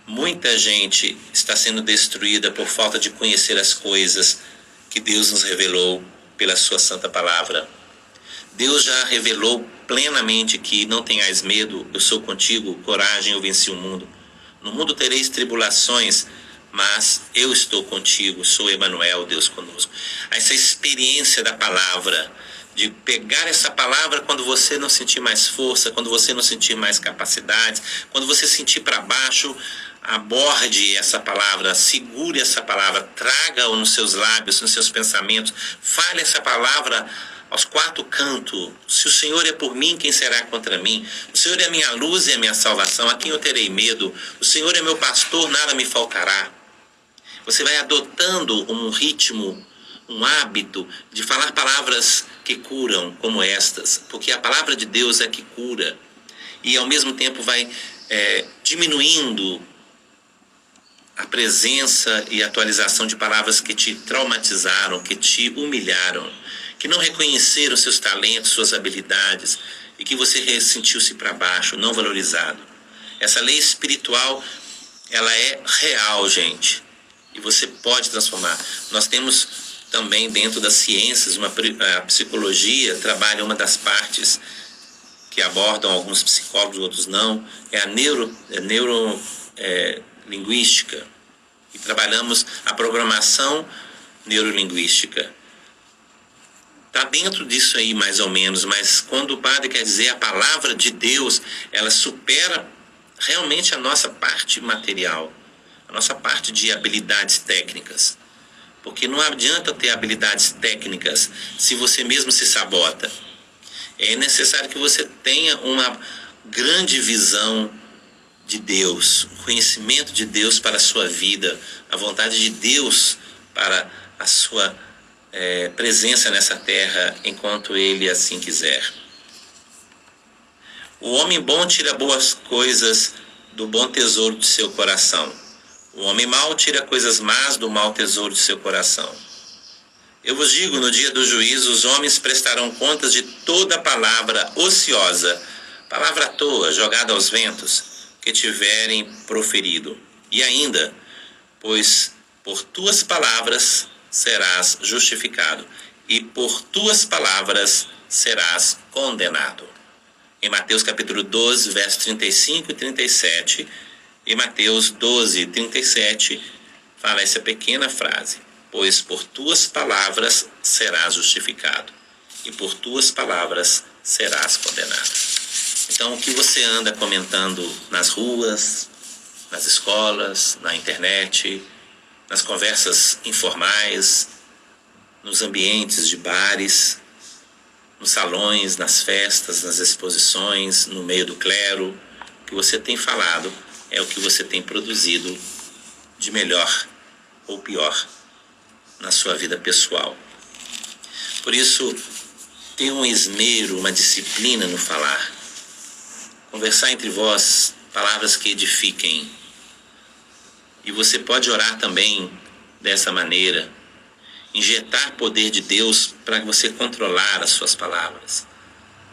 muita gente está sendo destruída por falta de conhecer as coisas que Deus nos revelou pela sua santa palavra. Deus já revelou plenamente que não tenhais medo, eu sou contigo, coragem, eu venci o mundo. No mundo tereis tribulações, mas eu estou contigo, sou Emanuel, Deus conosco. Essa experiência da palavra, de pegar essa palavra quando você não sentir mais força, quando você não sentir mais capacidade, quando você sentir para baixo, aborde essa palavra, segure essa palavra, traga-o nos seus lábios, nos seus pensamentos, fale essa palavra aos quatro cantos. Se o Senhor é por mim, quem será contra mim? O Senhor é a minha luz e a minha salvação, a quem eu terei medo? O Senhor é meu pastor, nada me faltará. Você vai adotando um ritmo, um hábito de falar palavras que curam, como estas, porque a palavra de Deus é que cura, e ao mesmo tempo vai diminuindo a presença e atualização de palavras que te traumatizaram, que te humilharam, que não reconheceram seus talentos, suas habilidades, e que você sentiu-se para baixo, não valorizado. Essa lei espiritual, ela é real, gente, e você pode transformar. Nós temos também dentro das ciências, a psicologia trabalha uma das partes que abordam alguns psicólogos, outros não, é a neurolinguística, e trabalhamos a programação neurolinguística. Está dentro disso aí mais ou menos, mas quando o padre quer dizer a palavra de Deus, ela supera realmente a nossa parte material, a nossa parte de habilidades técnicas. Porque não adianta ter habilidades técnicas se você mesmo se sabota. É necessário que você tenha uma grande visão de Deus, o conhecimento de Deus para a sua vida, a vontade de Deus para a sua presença nessa terra, enquanto Ele assim quiser. O homem bom tira boas coisas do bom tesouro de seu coração. O homem mau tira coisas más do mau tesouro de seu coração. Eu vos digo, no dia do juízo, os homens prestarão contas de toda palavra ociosa, palavra à toa, jogada aos ventos, que tiverem proferido. E ainda, pois por tuas palavras serás justificado, e por tuas palavras serás condenado. Em Mateus capítulo 12, versos 35 e 37, e Mateus 12, 37, fala essa pequena frase: pois por tuas palavras serás justificado, e por tuas palavras serás condenado. Então, o que você anda comentando nas ruas, nas escolas, na internet, nas conversas informais, nos ambientes de bares, nos salões, nas festas, nas exposições, no meio do clero, o que você tem falado é o que você tem produzido de melhor ou pior na sua vida pessoal. Por isso, tenha um esmero, uma disciplina no falar. Conversar entre vós palavras que edifiquem. E você pode orar também dessa maneira, injetar poder de Deus para você controlar as suas palavras,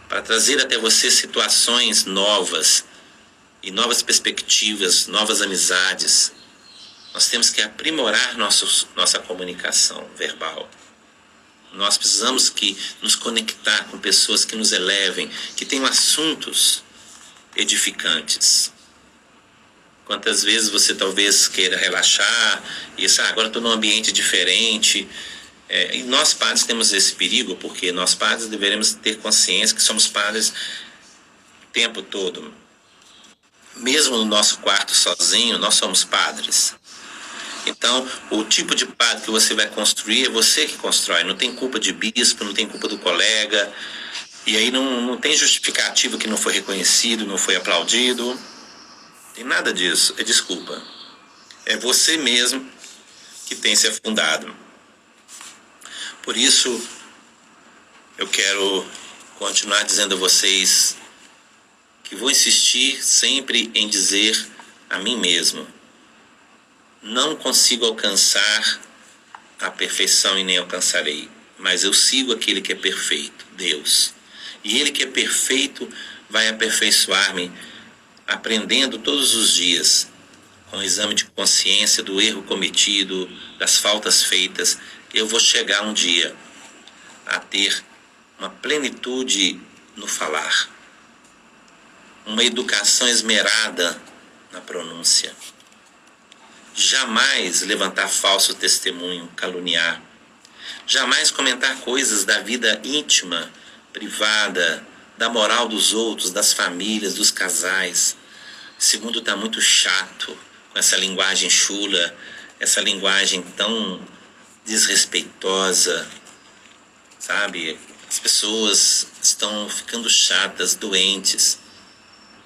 para trazer até você situações novas e novas perspectivas, novas amizades. Nós temos que aprimorar nossa comunicação verbal. Nós precisamos nos conectar com pessoas que nos elevem, que tenham assuntos edificantes. Quantas vezes você talvez queira relaxar e agora estou num ambiente diferente. E nós padres temos esse perigo, porque nós padres deveremos ter consciência que somos padres o tempo todo. mesmo no nosso quarto sozinho, nós somos padres. Então, o tipo de padre que você vai construir é você que constrói. Não tem culpa de bispo, não tem culpa do colega. E aí não tem justificativo que não foi reconhecido, não foi aplaudido. Tem nada disso, é desculpa. É você mesmo que tem se afundado. Por isso, eu quero continuar dizendo a vocês que vou insistir sempre em dizer a mim mesmo: não consigo alcançar a perfeição e nem alcançarei, mas eu sigo aquele que é perfeito, Deus. E Ele que é perfeito vai aperfeiçoar-me, aprendendo todos os dias, com o exame de consciência do erro cometido, das faltas feitas. Eu vou chegar um dia a ter uma plenitude no falar, uma educação esmerada na pronúncia. Jamais levantar falso testemunho, caluniar. Jamais comentar coisas da vida íntima, privada, da moral dos outros, das famílias, dos casais. Esse mundo está muito chato com essa linguagem chula, essa linguagem tão desrespeitosa, sabe? As pessoas estão ficando chatas, doentes.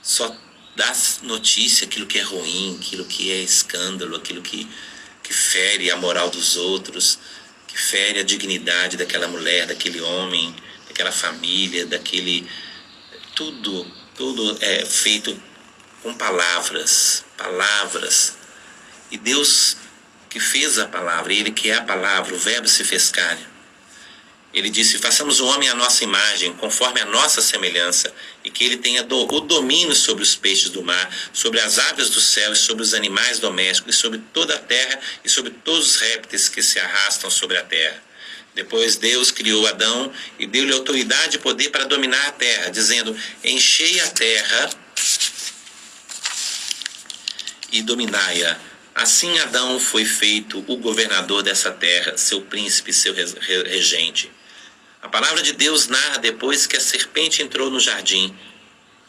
Só dá notícia aquilo que é ruim, aquilo que é escândalo, aquilo que fere a moral dos outros, que fere a dignidade daquela mulher, daquele homem, daquela família, daquele... Tudo é feito com palavras. E Deus que fez a palavra, Ele que é a palavra, o verbo se fez carne. Ele disse: façamos o homem à nossa imagem, conforme a nossa semelhança, e que ele tenha o domínio sobre os peixes do mar, sobre as aves do céu, e sobre os animais domésticos, e sobre toda a terra, e sobre todos os répteis que se arrastam sobre a terra. Depois Deus criou Adão e deu-lhe autoridade e poder para dominar a terra, dizendo: enchei a terra e dominai-a. Assim Adão foi feito o governador dessa terra, seu príncipe, seu regente. A palavra de Deus narra depois que a serpente entrou no jardim.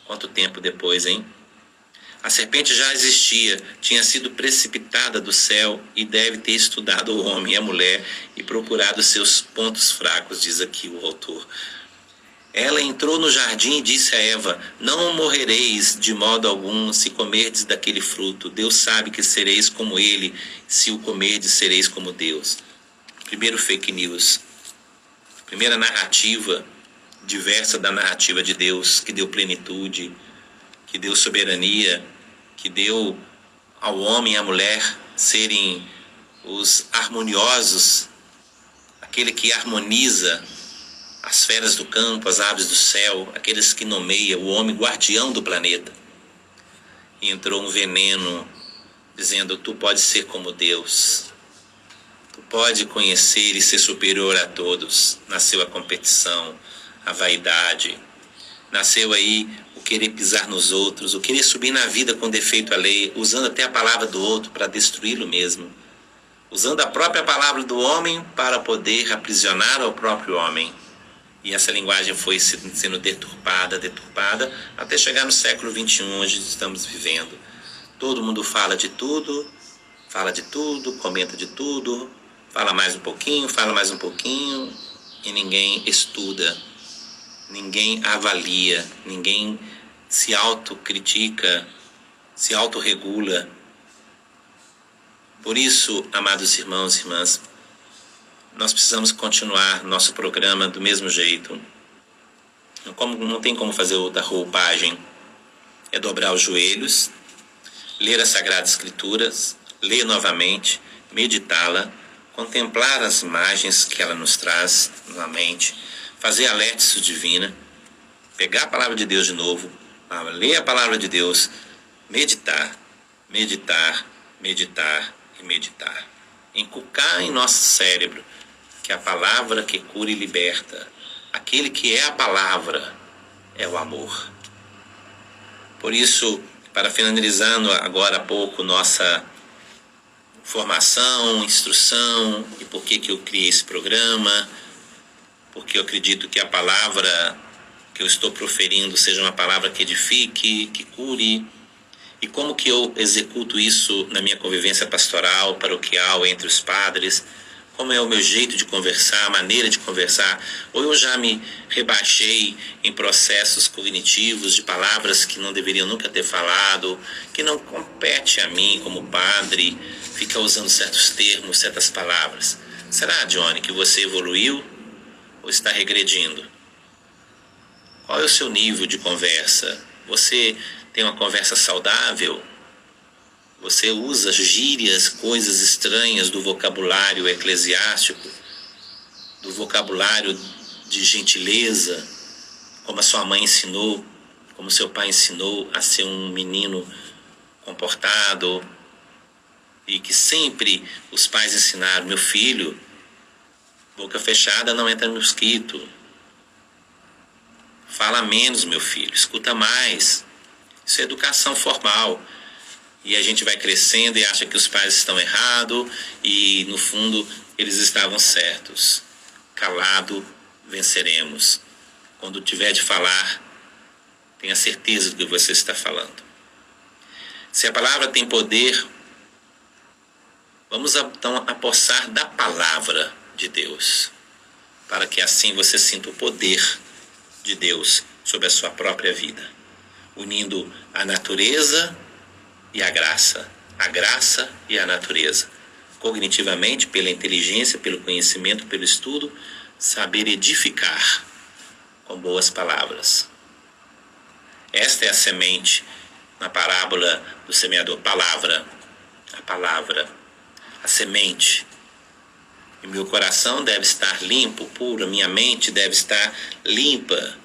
Quanto tempo depois, hein? A serpente já existia, tinha sido precipitada do céu e deve ter estudado o homem e a mulher e procurado seus pontos fracos, diz aqui o autor. Ela entrou no jardim e disse a Eva: não morrereis de modo algum se comerdes daquele fruto. Deus sabe que sereis como ele, se o comerdes sereis como Deus. Primeiro fake news. Primeira narrativa diversa da narrativa de Deus, que deu plenitude, que deu soberania, que deu ao homem e à mulher serem os harmoniosos, aquele que harmoniza as feras do campo, as aves do céu, aqueles que nomeia o homem guardião do planeta. E entrou um veneno dizendo: tu pode ser como Deus, tu pode conhecer e ser superior a todos. Nasceu a competição, a vaidade, nasceu aí o querer pisar nos outros, o querer subir na vida com defeito alheio, usando até a palavra do outro para destruí-lo mesmo, usando a própria palavra do homem para poder aprisionar ao próprio homem. E essa linguagem foi sendo deturpada, até chegar no século XXI, onde estamos vivendo. Todo mundo fala de tudo, comenta de tudo, fala mais um pouquinho, e ninguém estuda, ninguém avalia, ninguém se autocritica, se autorregula. Por isso, amados irmãos e irmãs, nós precisamos continuar nosso programa do mesmo jeito. Não tem como fazer outra roupagem. É dobrar os joelhos, ler as Sagradas Escrituras, ler novamente, meditá-la, contemplar as imagens que ela nos traz na mente, fazer a létice divina, pegar a palavra de Deus de novo, ler a palavra de Deus, meditar, inculcar em nosso cérebro que a palavra que cura e liberta, aquele que é a palavra, é o amor. Por isso, para finalizando agora há pouco nossa formação, instrução, e por que eu criei esse programa, porque eu acredito que a palavra que eu estou proferindo seja uma palavra que edifique, que cure, E como que eu executo isso na minha convivência pastoral, paroquial, entre os padres? Como é o meu jeito de conversar, a maneira de conversar? Ou eu já me rebaixei em processos cognitivos de palavras que não deveriam nunca ter falado, que não compete a mim como padre, ficar usando certos termos, certas palavras? Será, Johnny, que você evoluiu ou está regredindo? Qual é o seu nível de conversa? Você tem uma conversa saudável? Você usa gírias, coisas estranhas do vocabulário eclesiástico, do vocabulário de gentileza, como a sua mãe ensinou, como seu pai ensinou a ser um menino comportado, e que sempre os pais ensinaram: meu filho, boca fechada não entra mosquito. Fala menos, meu filho, escuta mais. Isso é educação formal. E a gente vai crescendo e acha que os pais estão errados e, no fundo, eles estavam certos. Calado, venceremos. Quando tiver de falar, tenha certeza do que você está falando. Se a palavra tem poder, vamos então apossar da palavra de Deus, para que assim você sinta o poder de Deus sobre a sua própria vida, unindo a natureza e a graça e a natureza, cognitivamente, pela inteligência, pelo conhecimento, pelo estudo, saber edificar com boas palavras. Esta é a semente na parábola do semeador. A palavra, a semente. E meu coração deve estar limpo, puro, minha mente deve estar limpa.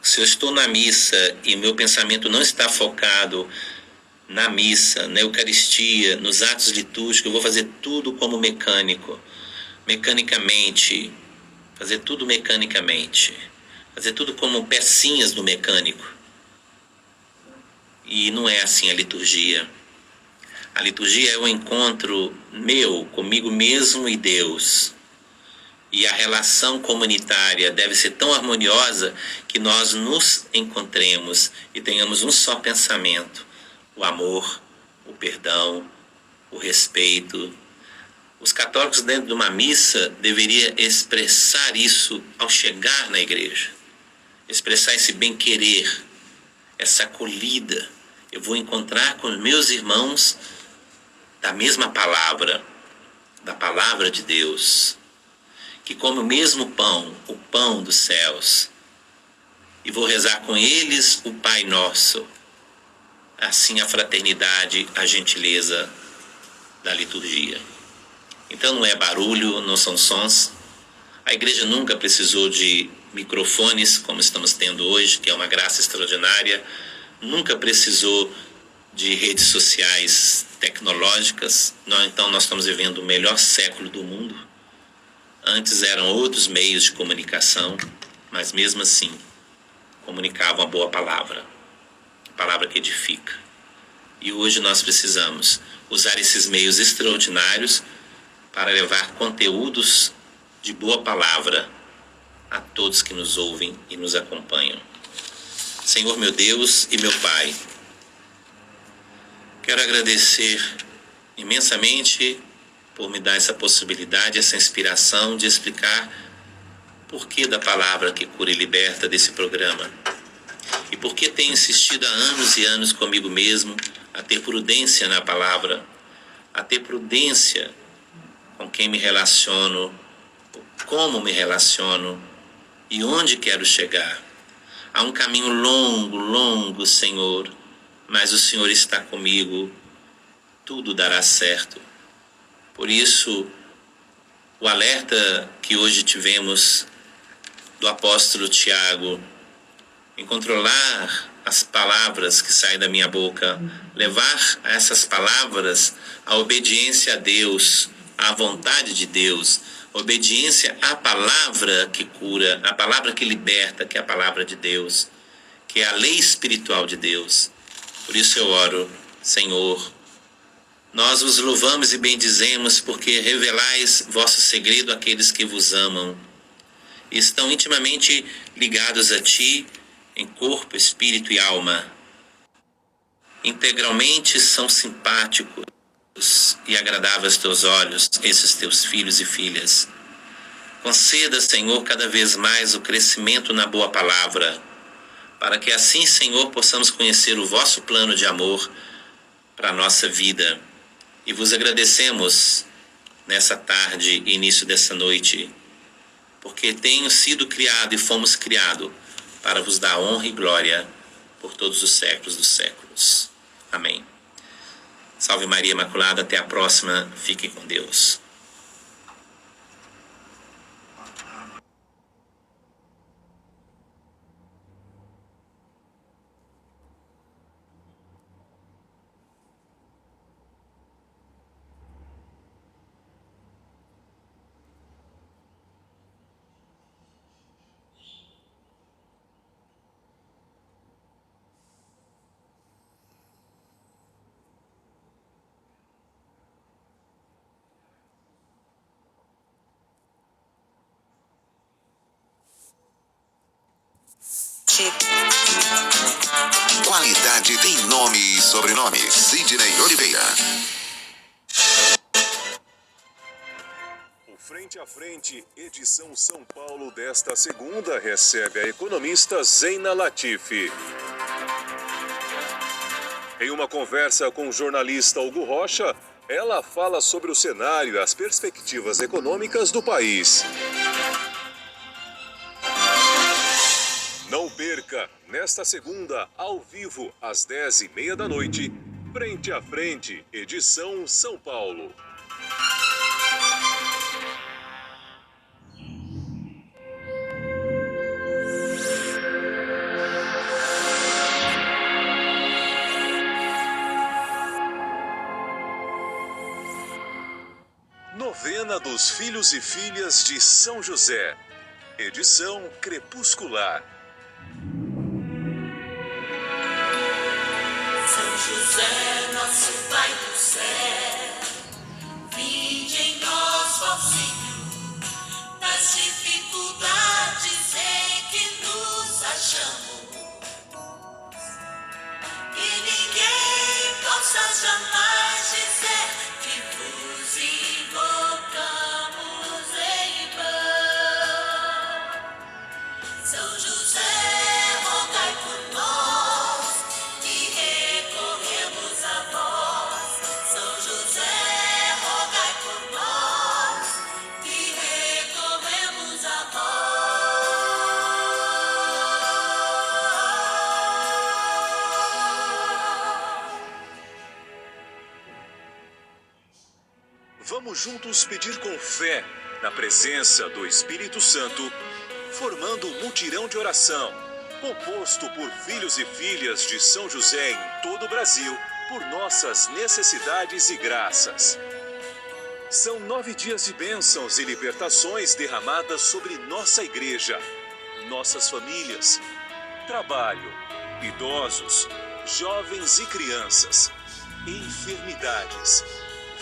Se eu estou na missa e meu pensamento não está focado na missa, na Eucaristia, nos atos litúrgicos, eu vou fazer tudo como mecânico, mecanicamente, fazer tudo como pecinhas do mecânico. E não é assim a liturgia. A liturgia é o encontro meu, comigo mesmo e Deus. E a relação comunitária deve ser tão harmoniosa que nós nos encontremos e tenhamos um só pensamento: o amor, o perdão, o respeito. Os católicos, dentro de uma missa, deveriam expressar isso ao chegar na igreja. Expressar esse bem-querer, essa acolhida. Eu vou encontrar com os meus irmãos da mesma palavra, da palavra de Deus, que come o mesmo pão, o pão dos céus, e vou rezar com eles o Pai Nosso. Assim a fraternidade, a gentileza da liturgia. Então não é barulho, não são sons. A igreja nunca precisou de microfones, como estamos tendo hoje, que é uma graça extraordinária. Nunca precisou de redes sociais tecnológicas. Então nós estamos vivendo o melhor século do mundo. Antes eram outros meios de comunicação, mas mesmo assim comunicavam a boa palavra que edifica. E hoje nós precisamos usar esses meios extraordinários para levar conteúdos de boa palavra a todos que nos ouvem e nos acompanham. Senhor meu Deus e meu Pai, quero agradecer imensamente por me dar essa possibilidade, essa inspiração de explicar o porquê da palavra que cura e liberta desse programa. E porque tenho insistido há anos e anos comigo mesmo a ter prudência na palavra, a ter prudência com quem me relaciono, como me relaciono e onde quero chegar. Há um caminho longo, Senhor, mas o Senhor está comigo, tudo dará certo. Por isso, o alerta que hoje tivemos do apóstolo Tiago, em controlar as palavras que saem da minha boca, levar essas palavras à obediência a Deus, à vontade de Deus, obediência à palavra que cura, à palavra que liberta, que é a palavra de Deus, que é a lei espiritual de Deus. Por isso eu oro, Senhor, nós vos louvamos e bendizemos porque revelais vosso segredo àqueles que vos amam e estão intimamente ligados a Ti, em corpo, espírito e alma. integralmente são simpáticos e agradáveis aos teus olhos, esses teus filhos e filhas. Conceda, Senhor, cada vez mais o crescimento na boa palavra, para que assim, Senhor, possamos conhecer o vosso plano de amor para a nossa vida. E vos agradecemos nessa tarde e início dessa noite, porque tenho sido criado e fomos criados para vos dar honra e glória por todos os séculos dos séculos. Amém. Salve Maria Imaculada, até a próxima, fiquem com Deus. Qualidade tem nome e sobrenome. Sidney Oliveira. O Frente a Frente, edição São Paulo desta segunda, recebe a economista Zeina Latifi. Em uma conversa com o jornalista Hugo Rocha, ela fala sobre o cenário e as perspectivas econômicas do país. Não perca, nesta segunda, ao vivo, às 10h30 da noite, Frente a Frente, edição São Paulo. Novena dos Filhos e Filhas de São José, edição crepuscular. São José, nosso Pai do céu, vinde em nós, auxílio, nas dificuldades em que nos achamos, e ninguém possa jamais dizer que vos invocamos em vão. São José, rogai por nós, que recorremos a vós. São José, rogai por nós, que recorremos a vós. Vamos juntos pedir com fé, na presença do Espírito Santo, formando um mutirão de oração, composto por filhos e filhas de São José em todo o Brasil, por nossas necessidades e graças. São 9 dias de bênçãos e libertações derramadas sobre nossa igreja, nossas famílias, trabalho, idosos, jovens e crianças, enfermidades,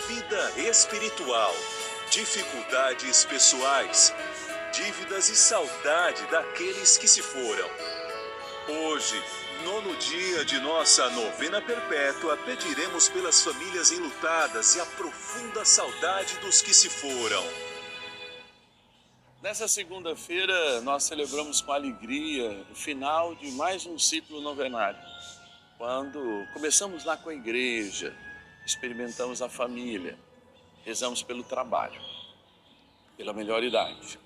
vida espiritual, dificuldades pessoais, dívidas e saudade daqueles que se foram. Hoje, 9º dia de nossa novena perpétua, pediremos pelas famílias enlutadas e a profunda saudade dos que se foram. Nessa segunda-feira, nós celebramos com alegria o final de mais um ciclo novenário. Quando começamos lá com a igreja, experimentamos a família, rezamos pelo trabalho, pela melhor idade.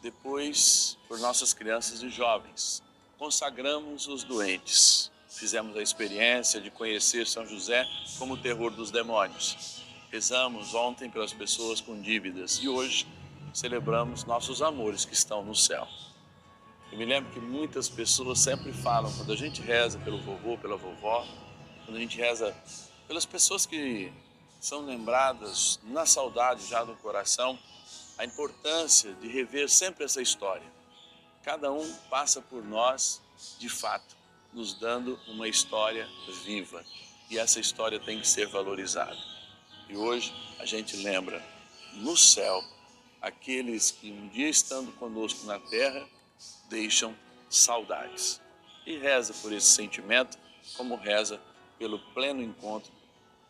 Depois, por nossas crianças e jovens, consagramos os doentes. Fizemos a experiência de conhecer São José como o terror dos demônios. Rezamos ontem pelas pessoas com dívidas e hoje celebramos nossos amores que estão no céu. Eu me lembro que muitas pessoas sempre falam, quando a gente reza pelo vovô, pela vovó, quando a gente reza pelas pessoas que são lembradas na saudade já no coração, a importância de rever sempre essa história. Cada um passa por nós, de fato, nos dando uma história viva. E essa história tem que ser valorizada. E hoje a gente lembra, no céu, aqueles que um dia estando conosco na terra, deixam saudades. E reza por esse sentimento, como reza pelo pleno encontro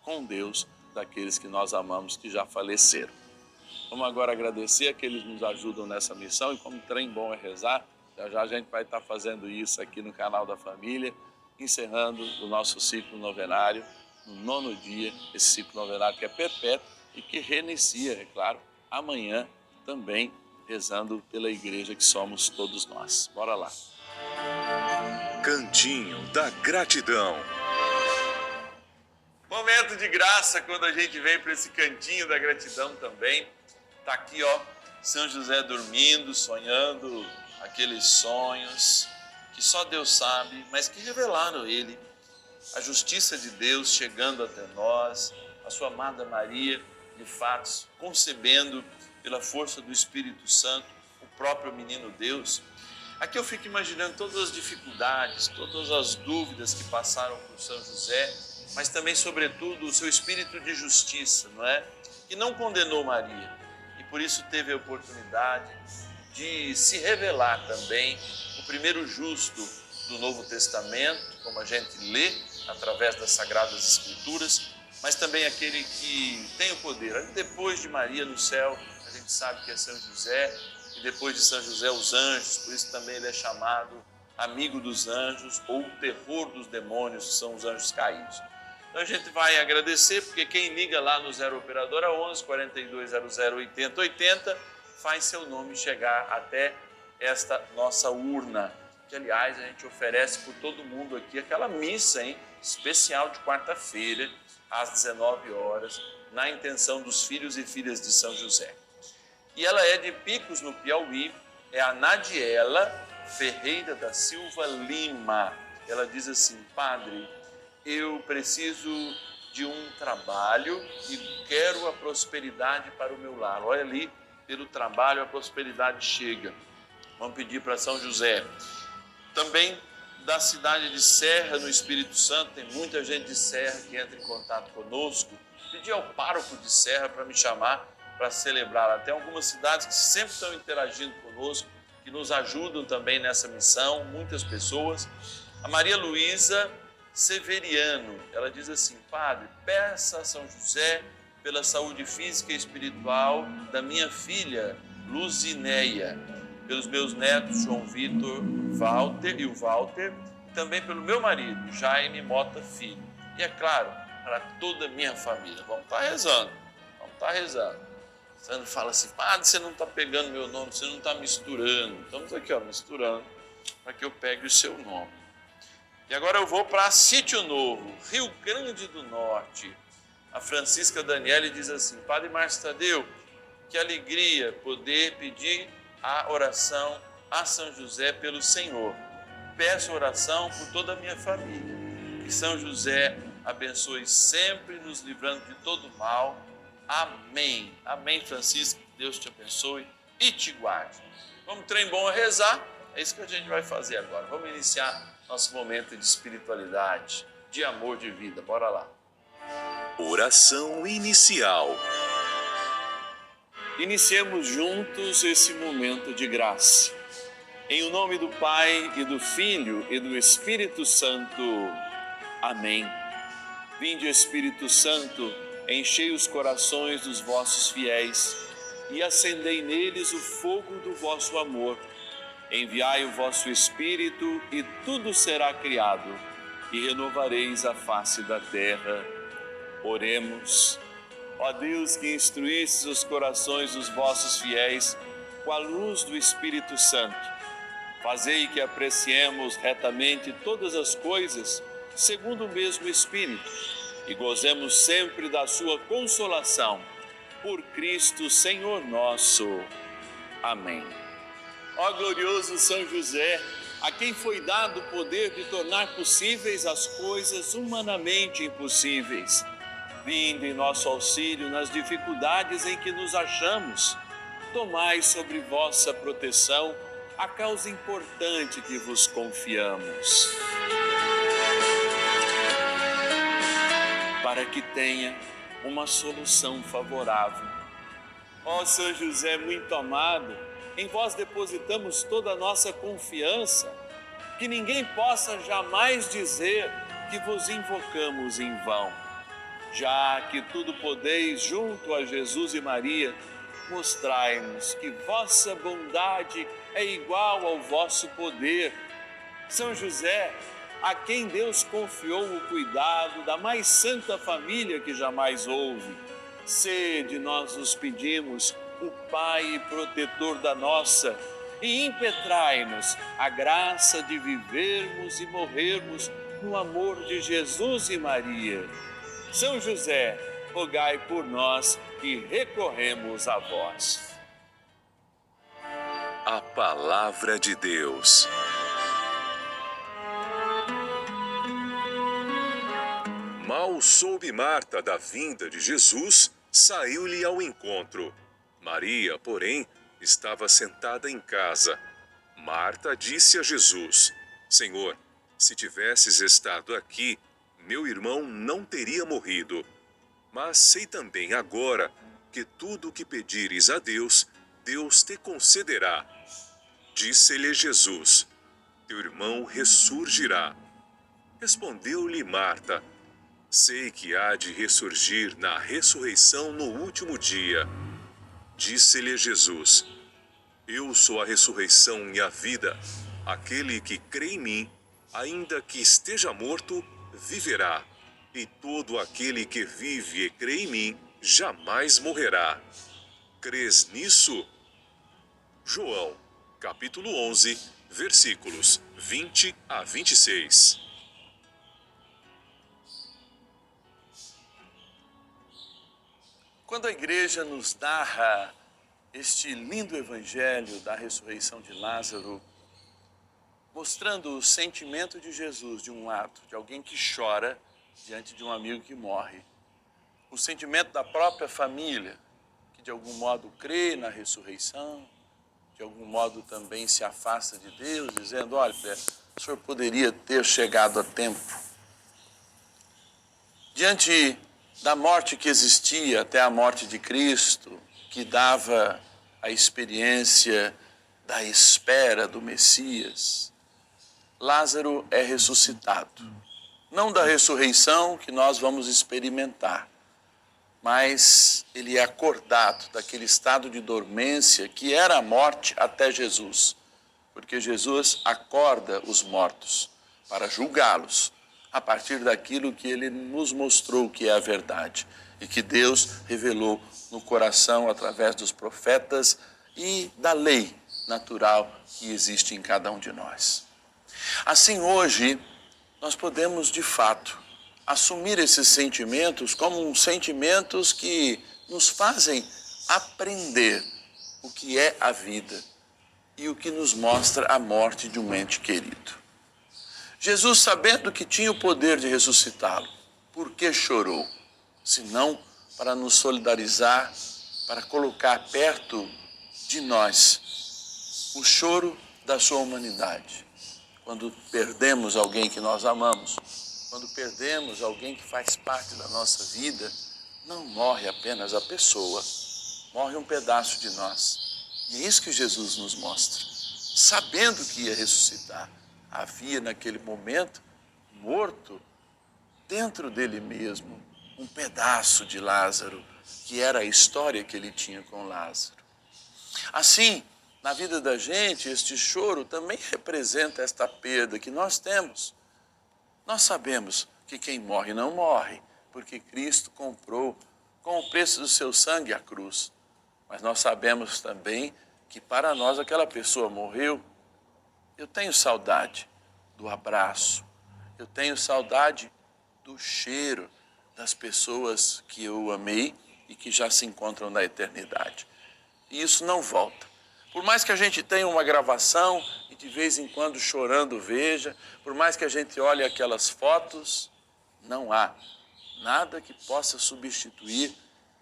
com Deus daqueles que nós amamos que já faleceram. Vamos agora agradecer aqueles que nos ajudam nessa missão, e como trem bom é rezar, já a gente vai estar fazendo isso aqui no canal da família, encerrando o nosso ciclo novenário, no 9º dia, esse ciclo novenário que é perpétuo e que reinicia, é claro, amanhã também, rezando pela igreja que somos todos nós. Bora lá. Cantinho da Gratidão. Momento de graça quando a gente vem para esse cantinho da gratidão também. Tá aqui, ó, São José dormindo, sonhando aqueles sonhos que só Deus sabe, mas que revelaram ele. A justiça de Deus chegando até nós, a sua amada Maria, de fato, concebendo pela força do Espírito Santo o próprio menino Deus. Aqui eu fico imaginando todas as dificuldades, todas as dúvidas que passaram por São José, mas também, sobretudo, o seu espírito de justiça, não é? Que não condenou Maria e por isso teve a oportunidade de se revelar também o primeiro justo do Novo Testamento, como a gente lê através das Sagradas Escrituras, mas também aquele que tem o poder. Depois de Maria no céu, a gente sabe que é São José, e depois de São José os anjos, por isso também ele é chamado amigo dos anjos ou o terror dos demônios, que são os anjos caídos. Então a gente vai agradecer, porque quem liga lá no 0 Operadora 11 4200 8080 faz seu nome chegar até esta nossa urna, que aliás a gente oferece por todo mundo aqui, aquela missa, hein, especial de quarta-feira, às 19 horas, na intenção dos filhos e filhas de São José. E ela é de Picos, no Piauí, é a Nadiela Ferreira da Silva Lima. Ela diz assim: Padre, eu preciso de um trabalho e quero a prosperidade para o meu lar. Olha ali, pelo trabalho a prosperidade chega. Vamos pedir para São José. Também da cidade de Serra, no Espírito Santo, tem muita gente de Serra que entra em contato conosco. Pedi ao pároco de Serra para me chamar para celebrar. Até algumas cidades que sempre estão interagindo conosco, que nos ajudam também nessa missão, muitas pessoas. A Maria Luísa Severiano, ela diz assim: Padre, peça a São José pela saúde física e espiritual da minha filha Luzineia, pelos meus netos João Vitor Walter e o Walter, e também pelo meu marido Jaime Mota Filho, e é claro, para toda a minha família. Vamos estar rezando, vamos estar rezando. Sandro fala assim: Padre, você não está pegando meu nome, você não está misturando. Estamos aqui, ó, misturando, para que eu pegue o seu nome. E agora eu vou para Sítio Novo, Rio Grande do Norte. A Francisca Daniele diz assim: Padre Márcio Tadeu, que alegria poder pedir a oração a São José pelo Senhor. Peço oração por toda a minha família. Que São José abençoe sempre, nos livrando de todo mal. Amém. Amém, Francisco. Deus te abençoe e te guarde. Vamos, trem bom a rezar. É isso que a gente vai fazer agora. Vamos iniciar nosso momento de espiritualidade, de amor, de vida. Bora lá. Oração inicial. Iniciemos juntos esse momento de graça. Em o nome do Pai, e do Filho, e do Espírito Santo. Amém. Vinde, Espírito Santo, enchei os corações dos vossos fiéis e acendei neles o fogo do vosso amor. Enviai o vosso Espírito e tudo será criado, e renovareis a face da terra. Oremos. Ó Deus, que instruístes os corações dos vossos fiéis com a luz do Espírito Santo, fazei que apreciemos retamente todas as coisas segundo o mesmo Espírito e gozemos sempre da sua consolação. Por Cristo, Senhor nosso. Amém. Ó glorioso São José, a quem foi dado o poder de tornar possíveis as coisas humanamente impossíveis, vinde em nosso auxílio nas dificuldades em que nos achamos. Tomai sobre vossa proteção a causa importante que vos confiamos, para que tenha uma solução favorável. Ó São José muito amado, em vós depositamos toda a nossa confiança, que ninguém possa jamais dizer que vos invocamos em vão. Já que tudo podeis junto a Jesus e Maria, mostrai-nos que vossa bondade é igual ao vosso poder. São José, a quem Deus confiou o cuidado da mais santa família que jamais houve, sede, nós os pedimos, o Pai e protetor da nossa, e impetrai-nos a graça de vivermos e morrermos no amor de Jesus e Maria. São José, rogai por nós que recorremos a vós. A Palavra de Deus. Mal soube Marta da vinda de Jesus, saiu-lhe ao encontro. Maria, porém, estava sentada em casa. Marta disse a Jesus: Senhor, se tivesses estado aqui, meu irmão não teria morrido. Mas sei também agora que tudo o que pedires a Deus, Deus te concederá. Disse-lhe Jesus: Teu irmão ressurgirá. Respondeu-lhe Marta: Sei que há de ressurgir na ressurreição no último dia. Disse-lhe Jesus: Eu sou a ressurreição e a vida. Aquele que crê em mim, ainda que esteja morto, viverá. E todo aquele que vive e crê em mim, jamais morrerá. Crês nisso? João, capítulo 11, versículos 20 a 26. Quando a igreja nos narra este lindo evangelho da ressurreição de Lázaro, mostrando o sentimento de Jesus, de um lado, de alguém que chora diante de um amigo que morre, o sentimento da própria família, que de algum modo crê na ressurreição, de algum modo também se afasta de Deus, dizendo: olha, o senhor poderia ter chegado a tempo. Diante da morte que existia até a morte de Cristo, que dava a experiência da espera do Messias, Lázaro é ressuscitado. Não da ressurreição que nós vamos experimentar, mas ele é acordado daquele estado de dormência que era a morte até Jesus, porque Jesus acorda os mortos para julgá-los a partir daquilo que ele nos mostrou que é a verdade e que Deus revelou no coração através dos profetas e da lei natural que existe em cada um de nós. Assim, hoje, nós podemos, de fato, assumir esses sentimentos como sentimentos que nos fazem aprender o que é a vida e o que nos mostra a morte de um ente querido. Jesus, sabendo que tinha o poder de ressuscitá-lo, por que chorou? Senão para nos solidarizar, para colocar perto de nós o choro da sua humanidade. Quando perdemos alguém que nós amamos, quando perdemos alguém que faz parte da nossa vida, não morre apenas a pessoa, morre um pedaço de nós. E é isso que Jesus nos mostra. Sabendo que ia ressuscitar, havia naquele momento, morto, dentro dele mesmo, um pedaço de Lázaro, que era a história que ele tinha com Lázaro. Assim, na vida da gente, este choro também representa esta perda que nós temos. Nós sabemos que quem morre não morre, porque Cristo comprou com o preço do seu sangue a cruz. Mas nós sabemos também que para nós aquela pessoa morreu. Eu tenho saudade do abraço, eu tenho saudade do cheiro das pessoas que eu amei e que já se encontram na eternidade. E isso não volta. Por mais que a gente tenha uma gravação e de vez em quando chorando veja, por mais que a gente olhe aquelas fotos, não há nada que possa substituir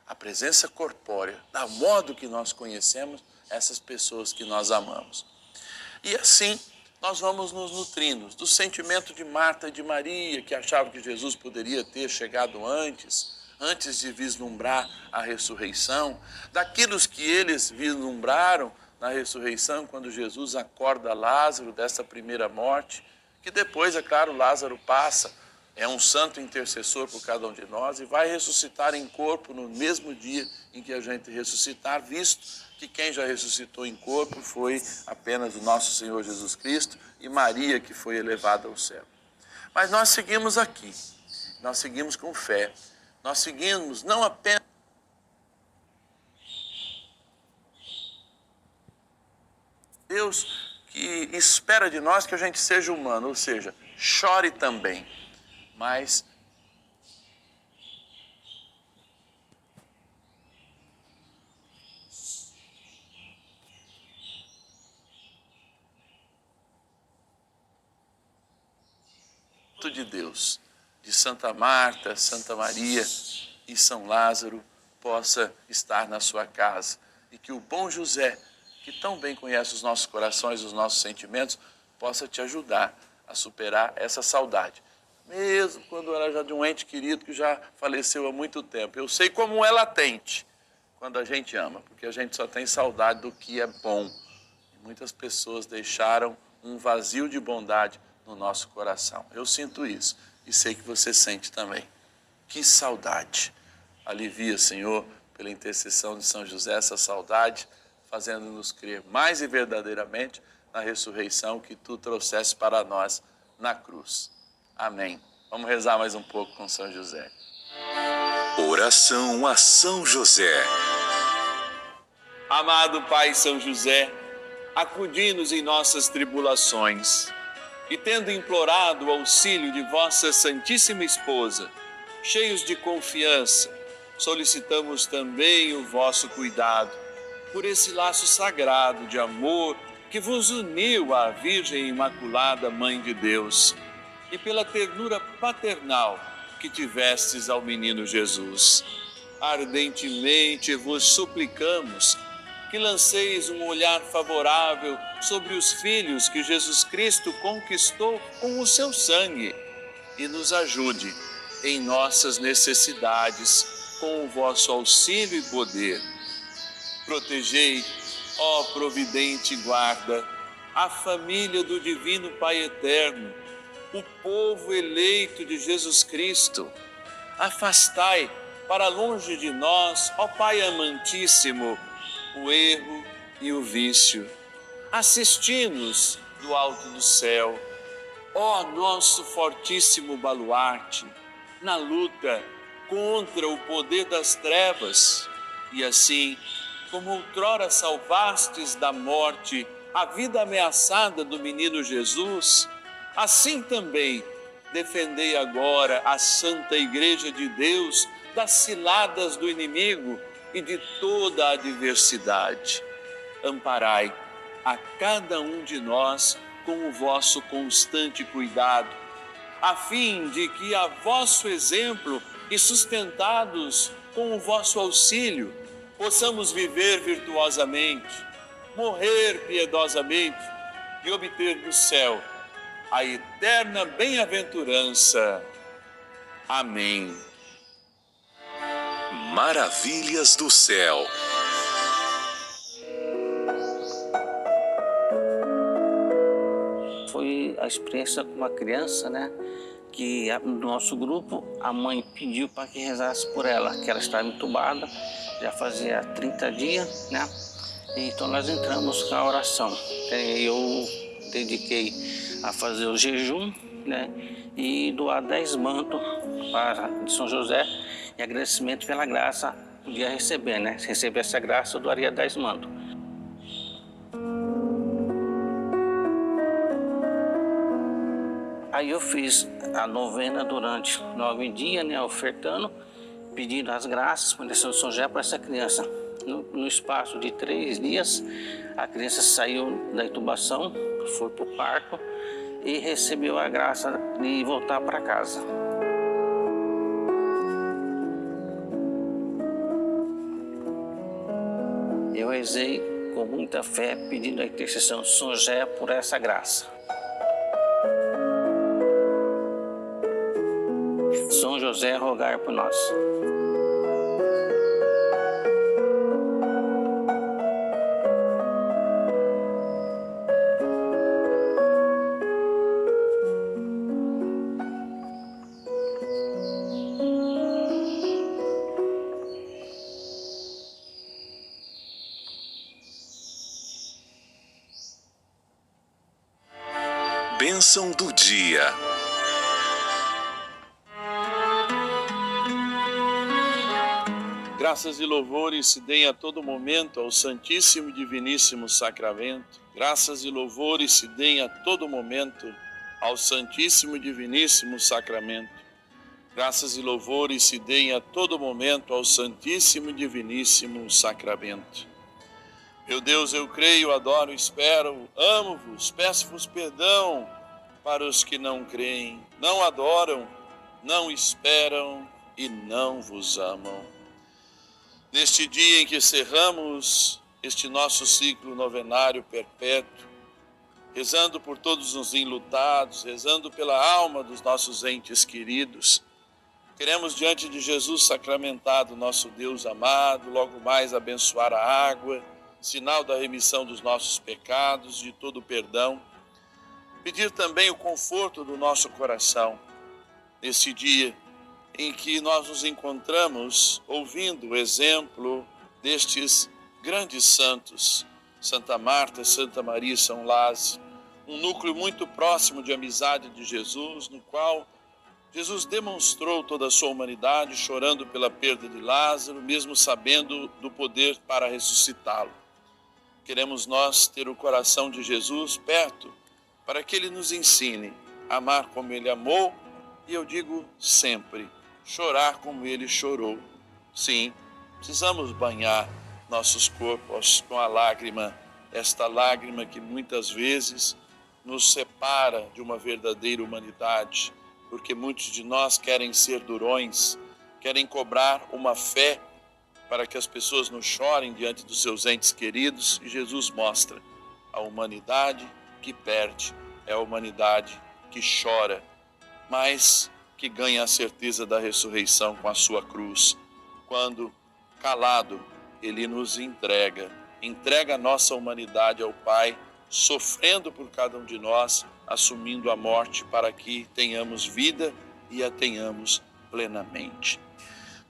a presença corpórea, da modo que nós conhecemos essas pessoas que nós amamos. E assim, nós vamos nos nutrindo do sentimento de Marta e de Maria, que achavam que Jesus poderia ter chegado antes de vislumbrar a ressurreição, daquilo que eles vislumbraram na ressurreição, quando Jesus acorda Lázaro dessa primeira morte, que depois, é claro, Lázaro passa é um santo intercessor por cada um de nós e vai ressuscitar em corpo no mesmo dia em que a gente ressuscitar, visto que quem já ressuscitou em corpo foi apenas o nosso Senhor Jesus Cristo e Maria, que foi elevada ao céu. Mas nós seguimos aqui, nós seguimos com fé, nós seguimos não apenas Deus que espera de nós que a gente seja humano, ou seja, chore também, mas de Deus, de Santa Marta, Santa Maria e São Lázaro possa estar na sua casa e que o bom José, que tão bem conhece os nossos corações, os nossos sentimentos, possa te ajudar a superar essa saudade. Mesmo quando era já de um ente querido que já faleceu há muito tempo. Eu sei como é latente quando a gente ama, porque a gente só tem saudade do que é bom. E muitas pessoas deixaram um vazio de bondade no nosso coração. Eu sinto isso e sei que você sente também. Que saudade! Alivia, Senhor, pela intercessão de São José, essa saudade, fazendo-nos crer mais e verdadeiramente na ressurreição que tu trouxeste para nós na cruz. Amém. Vamos rezar mais um pouco com São José. Oração a São José. Amado Pai São José, acudi-nos em nossas tribulações e, tendo implorado o auxílio de vossa Santíssima Esposa, cheios de confiança, solicitamos também o vosso cuidado por esse laço sagrado de amor que vos uniu à Virgem Imaculada, Mãe de Deus, e pela ternura paternal que tivestes ao menino Jesus. Ardentemente vos suplicamos que lanceis um olhar favorável sobre os filhos que Jesus Cristo conquistou com o seu sangue e nos ajude em nossas necessidades com o vosso auxílio e poder. Protegei, ó providente guarda, a família do Divino Pai Eterno, o povo eleito de Jesus Cristo. Afastai para longe de nós, ó Pai amantíssimo, o erro e o vício. Assisti-nos do alto do céu, ó nosso fortíssimo baluarte, na luta contra o poder das trevas, e assim, como outrora salvastes da morte a vida ameaçada do menino Jesus, assim também defendei agora a Santa Igreja de Deus das ciladas do inimigo e de toda a adversidade. Amparai a cada um de nós com o vosso constante cuidado, a fim de que, a vosso exemplo e sustentados com o vosso auxílio, possamos viver virtuosamente, morrer piedosamente e obter do céu a eterna bem-aventurança. Amém. Maravilhas do céu. Foi a experiência com uma criança, né? Que no nosso grupo, a mãe pediu para que rezasse por ela, que ela estava entubada, já fazia 30 dias, né? Então nós entramos com a oração. Eu dediquei a fazer o jejum, né? E doar 10 mantos para de São José, em agradecimento pela graça que podia receber, né? Se receber essa graça, eu doaria 10 mantos. Aí eu fiz a novena durante 9 dias, né, ofertando, pedindo as graças para a São José para essa criança. No espaço de 3 dias, a criança saiu da intubação, foi para o parto e recebeu a graça de voltar para casa. Eu rezei com muita fé, pedindo a intercessão de São José por essa graça. São José, rogai por nós. bênção do dia. Graças e louvores se deem a todo momento ao Santíssimo e Diviníssimo Sacramento. Graças e louvores se deem a todo momento ao Santíssimo e Diviníssimo Sacramento. Graças e louvores se deem a todo momento ao Santíssimo e Diviníssimo Sacramento. Meu Deus, eu creio, adoro, espero, amo-vos, peço-vos perdão para os que não creem, não adoram, não esperam e não vos amam. Neste dia em que cerramos este nosso ciclo novenário perpétuo, rezando por todos os enlutados, rezando pela alma dos nossos entes queridos, queremos diante de Jesus sacramentado, nosso Deus amado, logo mais abençoar a água, sinal da remissão dos nossos pecados, de todo o perdão, pedir também o conforto do nosso coração, nesse dia em que nós nos encontramos ouvindo o exemplo destes grandes santos, Santa Marta, Santa Maria e São Lázaro, um núcleo muito próximo de amizade de Jesus, no qual Jesus demonstrou toda a sua humanidade, chorando pela perda de Lázaro, mesmo sabendo do poder para ressuscitá-lo. Queremos nós ter o coração de Jesus perto, para que Ele nos ensine a amar como Ele amou, e eu digo sempre, chorar como Ele chorou. Sim, precisamos banhar nossos corpos com a lágrima, esta lágrima que muitas vezes nos separa de uma verdadeira humanidade, porque muitos de nós querem ser durões, querem cobrar uma fé para que as pessoas não chorem diante dos seus entes queridos, e Jesus mostra a humanidade que perde, é a humanidade que chora, mas que ganha a certeza da ressurreição com a sua cruz, quando, calado, Ele nos entrega a nossa humanidade ao Pai, sofrendo por cada um de nós, assumindo a morte para que tenhamos vida e a tenhamos plenamente.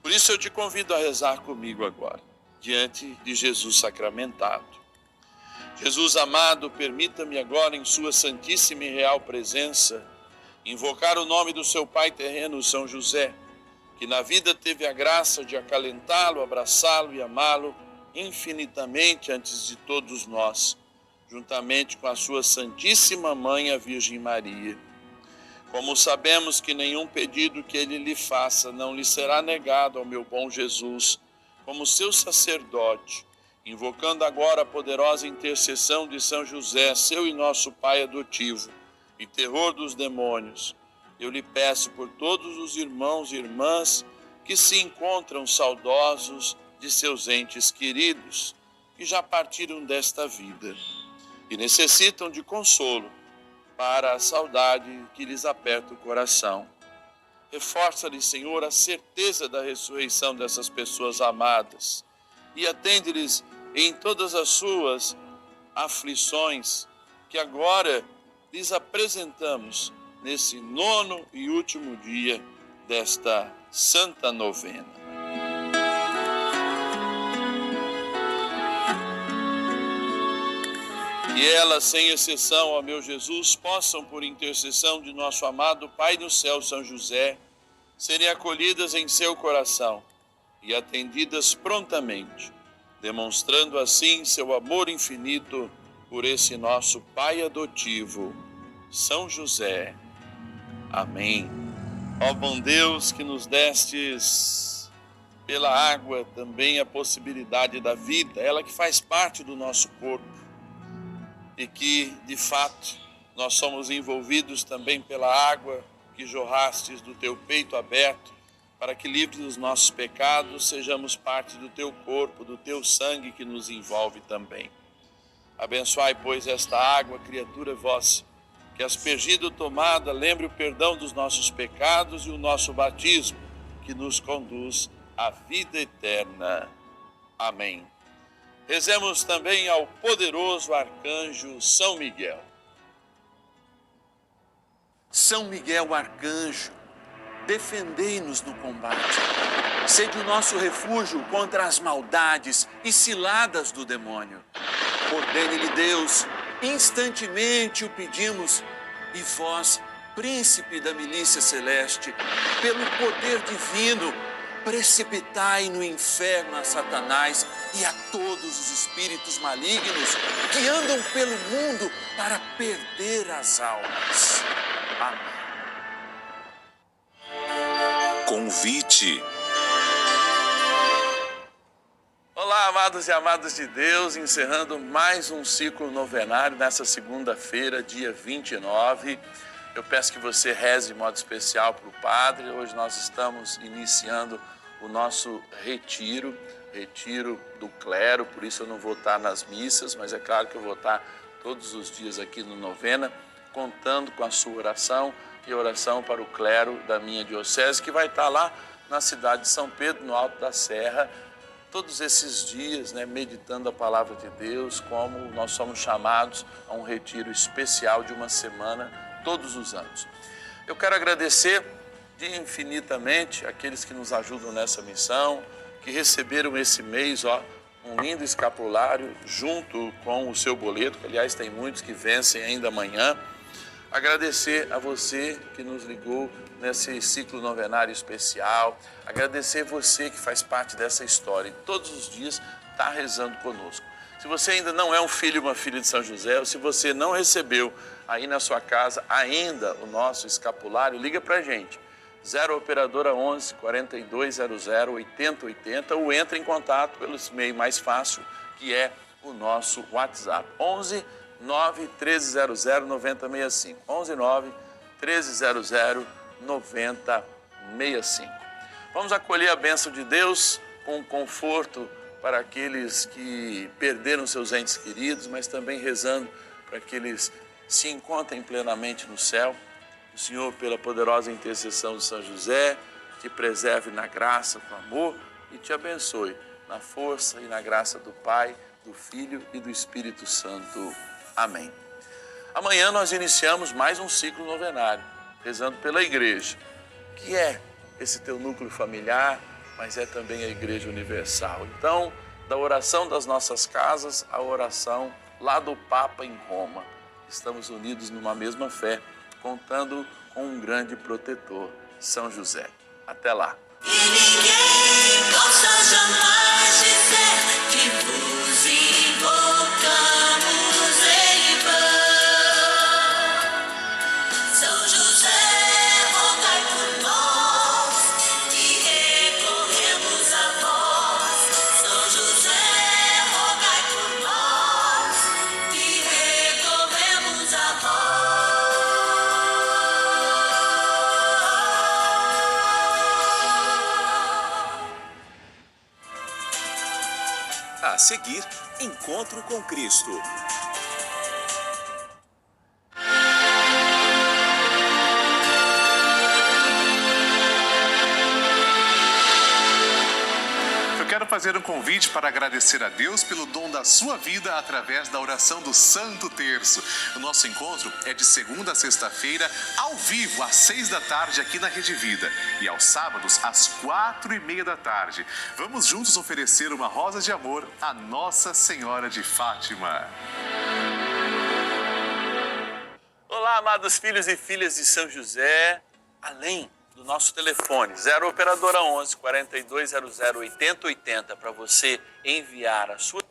Por isso eu te convido a rezar comigo agora, diante de Jesus sacramentado. Jesus amado, permita-me agora, em sua santíssima e real presença, invocar o nome do seu pai terreno, São José, que na vida teve a graça de acalentá-lo, abraçá-lo e amá-lo infinitamente antes de todos nós, juntamente com a sua Santíssima Mãe, a Virgem Maria. Como sabemos que nenhum pedido que ele lhe faça não lhe será negado ao meu bom Jesus, como seu sacerdote, invocando agora a poderosa intercessão de São José, seu e nosso Pai adotivo, e terror dos demônios, eu lhe peço por todos os irmãos e irmãs que se encontram saudosos de seus entes queridos, que já partiram desta vida, e necessitam de consolo para a saudade que lhes aperta o coração. Reforça-lhes, Senhor, a certeza da ressurreição dessas pessoas amadas e atende-lhes em todas as suas aflições que agora lhes apresentamos nesse 9º e último dia desta Santa Novena. Que elas, sem exceção, ó meu Jesus, possam, por intercessão de nosso amado Pai do céu, São José, serem acolhidas em seu coração e atendidas prontamente, demonstrando assim seu amor infinito por esse nosso Pai adotivo, São José. Amém. Ó bom Deus, que nos destes pela água também a possibilidade da vida, ela que faz parte do nosso corpo, e que, de fato, nós somos envolvidos também pela água que jorrastes do teu peito aberto, para que, livres dos nossos pecados, sejamos parte do teu corpo, do teu sangue que nos envolve também. Abençoai, pois, esta água, criatura vossa, que aspergido tomada, lembre o perdão dos nossos pecados e o nosso batismo, que nos conduz à vida eterna. Amém. Rezemos também ao poderoso arcanjo São Miguel. São Miguel, arcanjo, defendei-nos no combate. Sede o nosso refúgio contra as maldades e ciladas do demônio. Ordene-lhe Deus, instantemente o pedimos, E vós, príncipe da milícia celeste, pelo poder divino, precipitai no inferno a Satanás e a todos os espíritos malignos que andam pelo mundo para perder as almas. Amém. Convite. Olá, amados e amadas de Deus, encerrando mais um ciclo novenário nessa segunda-feira, dia 29. Eu peço que você reze de modo especial para o Padre. Hoje nós estamos iniciando o nosso retiro do clero, por isso eu não vou estar nas missas, mas é claro que eu vou estar todos os dias aqui no novena, contando com a sua oração e oração para o clero da minha diocese, que vai estar lá na cidade de São Pedro, no Alto da Serra, todos esses dias, meditando a palavra de Deus, como nós somos chamados a um retiro especial de uma semana, todos os anos. Eu quero agradecer infinitamente aqueles que nos ajudam nessa missão, que receberam esse mês um lindo escapulário junto com o seu boleto, que aliás tem muitos que vencem ainda amanhã. Agradecer a você que nos ligou nesse ciclo novenário especial, agradecer você que faz parte dessa história e todos os dias está rezando conosco. Se você ainda não é um filho ou uma filha de São José, ou se você não recebeu aí na sua casa ainda o nosso escapulário, liga para a gente. 0 operadora 11 4200 8080 ou entre em contato pelo e-mail mais fácil, que é o nosso WhatsApp. 11 9 1300 9065. 11 9 1300 9065. Vamos acolher a bênção de Deus com conforto para aqueles que perderam seus entes queridos, mas também rezando para que eles se encontrem plenamente no céu. O Senhor, pela poderosa intercessão de São José, te preserve na graça, no amor e te abençoe na força e na graça do Pai, do Filho e do Espírito Santo. Amém. Amanhã nós iniciamos mais um ciclo novenário, rezando pela igreja, que é esse teu núcleo familiar, mas é também a Igreja Universal. Então, da oração das nossas casas à oração lá do Papa em Roma. Estamos unidos numa mesma fé, contando com um grande protetor, São José. Até lá. E ninguém possa jamais dizer que vos invocamos em vão. São José, rogai por nós, que recorremos a vós. São José, rogai por nós, que recorremos a vós. A seguir, Encontro com Cristo. Eu quero fazer um convite para agradecer a Deus pelo dom da sua vida através da oração do Santo Terço. O nosso encontro é de segunda a sexta-feira, ao vivo, às 6 da tarde, aqui na Rede Vida. E aos sábados, às 4:30 da tarde. Vamos juntos oferecer uma rosa de amor à Nossa Senhora de Fátima. Olá, amados filhos e filhas de São José, além do nosso telefone, 0 operadora 11 4200 8080, para você enviar a sua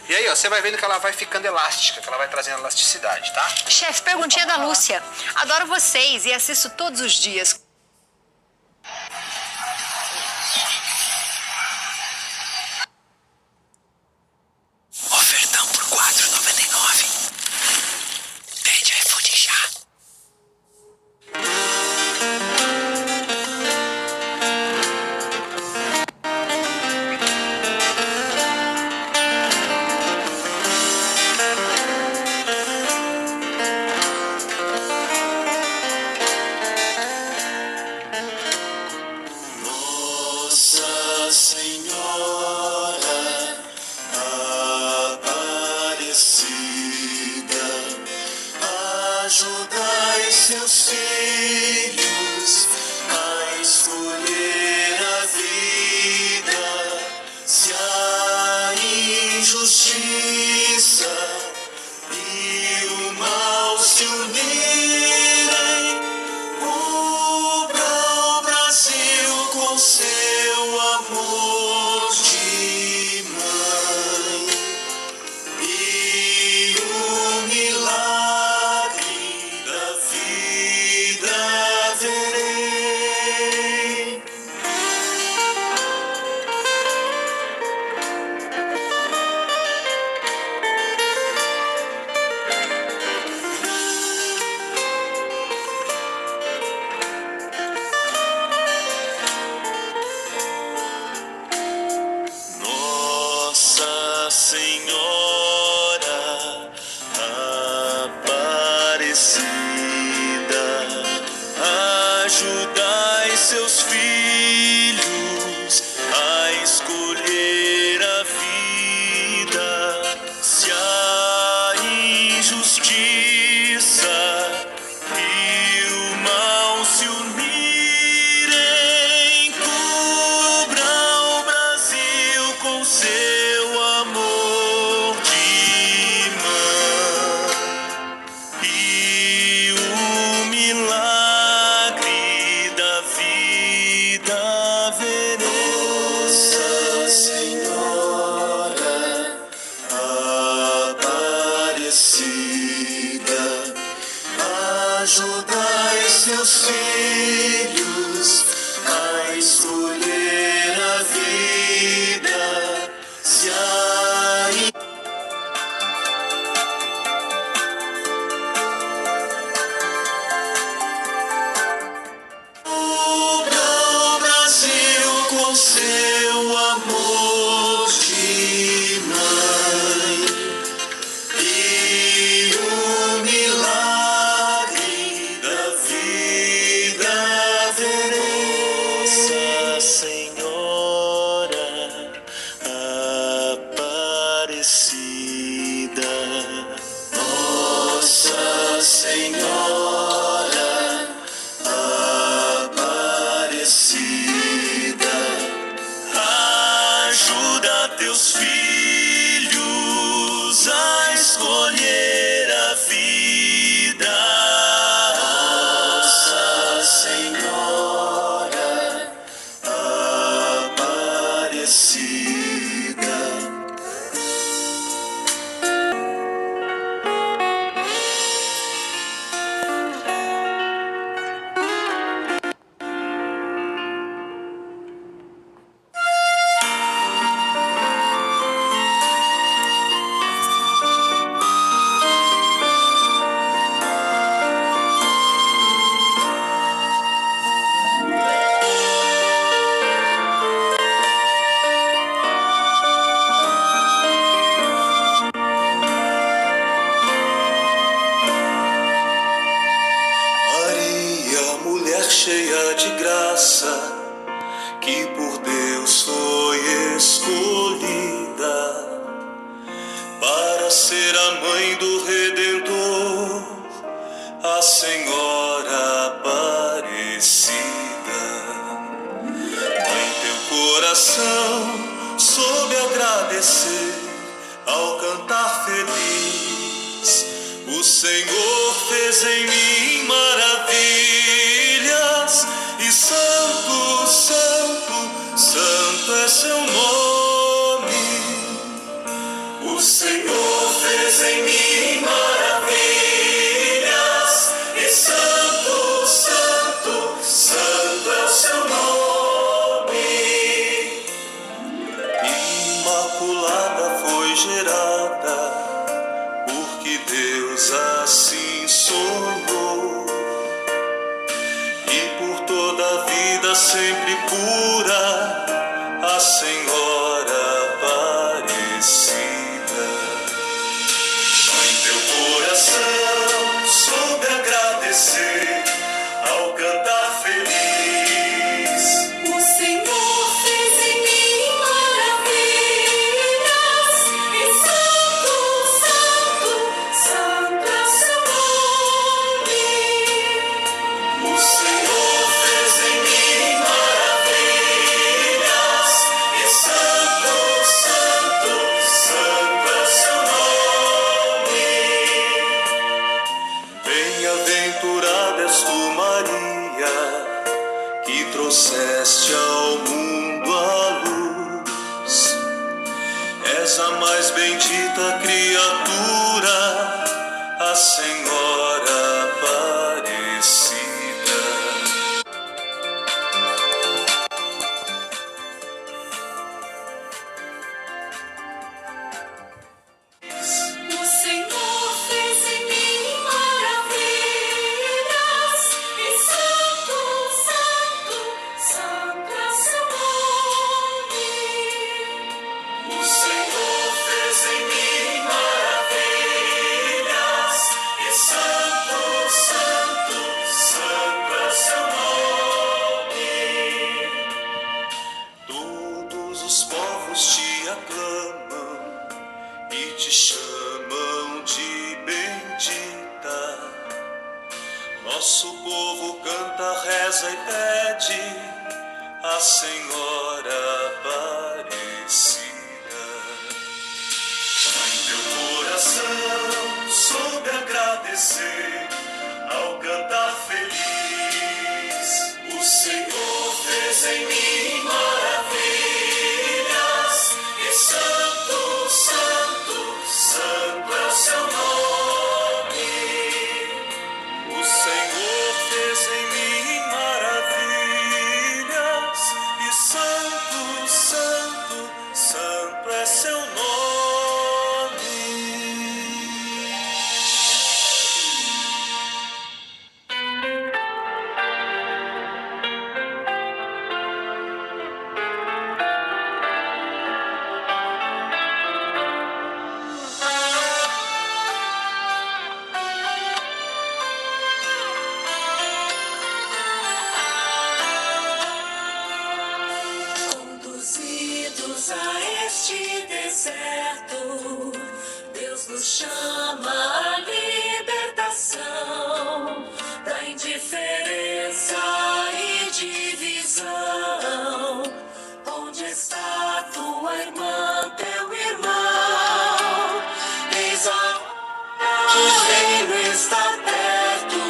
E aí, ó, você vai vendo que ela vai ficando elástica, que ela vai trazendo elasticidade, tá? Chefe, perguntinha da Lúcia. Adoro vocês e assisto todos os dias. Ofertão por R$ 4,99. Pede iFood já. com seu amor de mãe e o milagre da vida verei. Nossa Senhora Aparecida, ajudai seus filhos a escolher a vida. Se a injustiça e o mal se unirem, cubra o Brasil com seu amor de mãe e o milagre da vida verei. Nossa Senhora Aparecida, ajudai seus filhos a escolher a vida. Se a cubra o Brasil com seu amor de mãe e o milagre da vida verei. Nossa Senhora Aparecida, Nossa Senhora Aparecida, ajuda teus filhos a escolher a vida. Nossa Senhora Aparecida. Maria, mulher cheia de graça, que por Deus foi escolhida para ser a mãe do Redentor, a Senhora Aparecida. Mãe, teu coração soube agradecer ao cantar feliz. O Senhor fez em mim maravilhas, e santo, santo, santo é seu nome. O Senhor fez em mim maravilhas, e santo, santo, santo é o seu nome. Imaculada foi gerada, porque Deus assim sonhou, e por toda a vida sempre pura, a Senhora Aparecida. Mãe, teu coração soube agradecer ao cantar feliz. O Senhor fez em mim maravilhas, e santo, santo, santo é o seu nome. O Senhor fez em mim maravilhas, e santo, trouxeste ao mundo a luz. És a mais bendita criatura, a Senhora Aparecida. O Senhor fez em mim maravilhas, e santo, santo, santo é seu nome. O Senhor fez em mim maravilhas, e santo, santo, santo é seu nome. Todos os povos te aclamam e te chamam de bendita. Nosso povo canta, reza e pede a Senhora Aparecida. Em teu coração soube agradecer ao cantar feliz. O Senhor fez em mim maravilhas, e santo, santo, santo é o seu nome. O Senhor fez em mim maravilhas, e santo, santo, santo é seu nome. Conduzidos a este deserto, Deus nos chama à libertação da indiferença e divisão. Onde está tua irmã, teu irmão? Eis a hora, o reino está perto.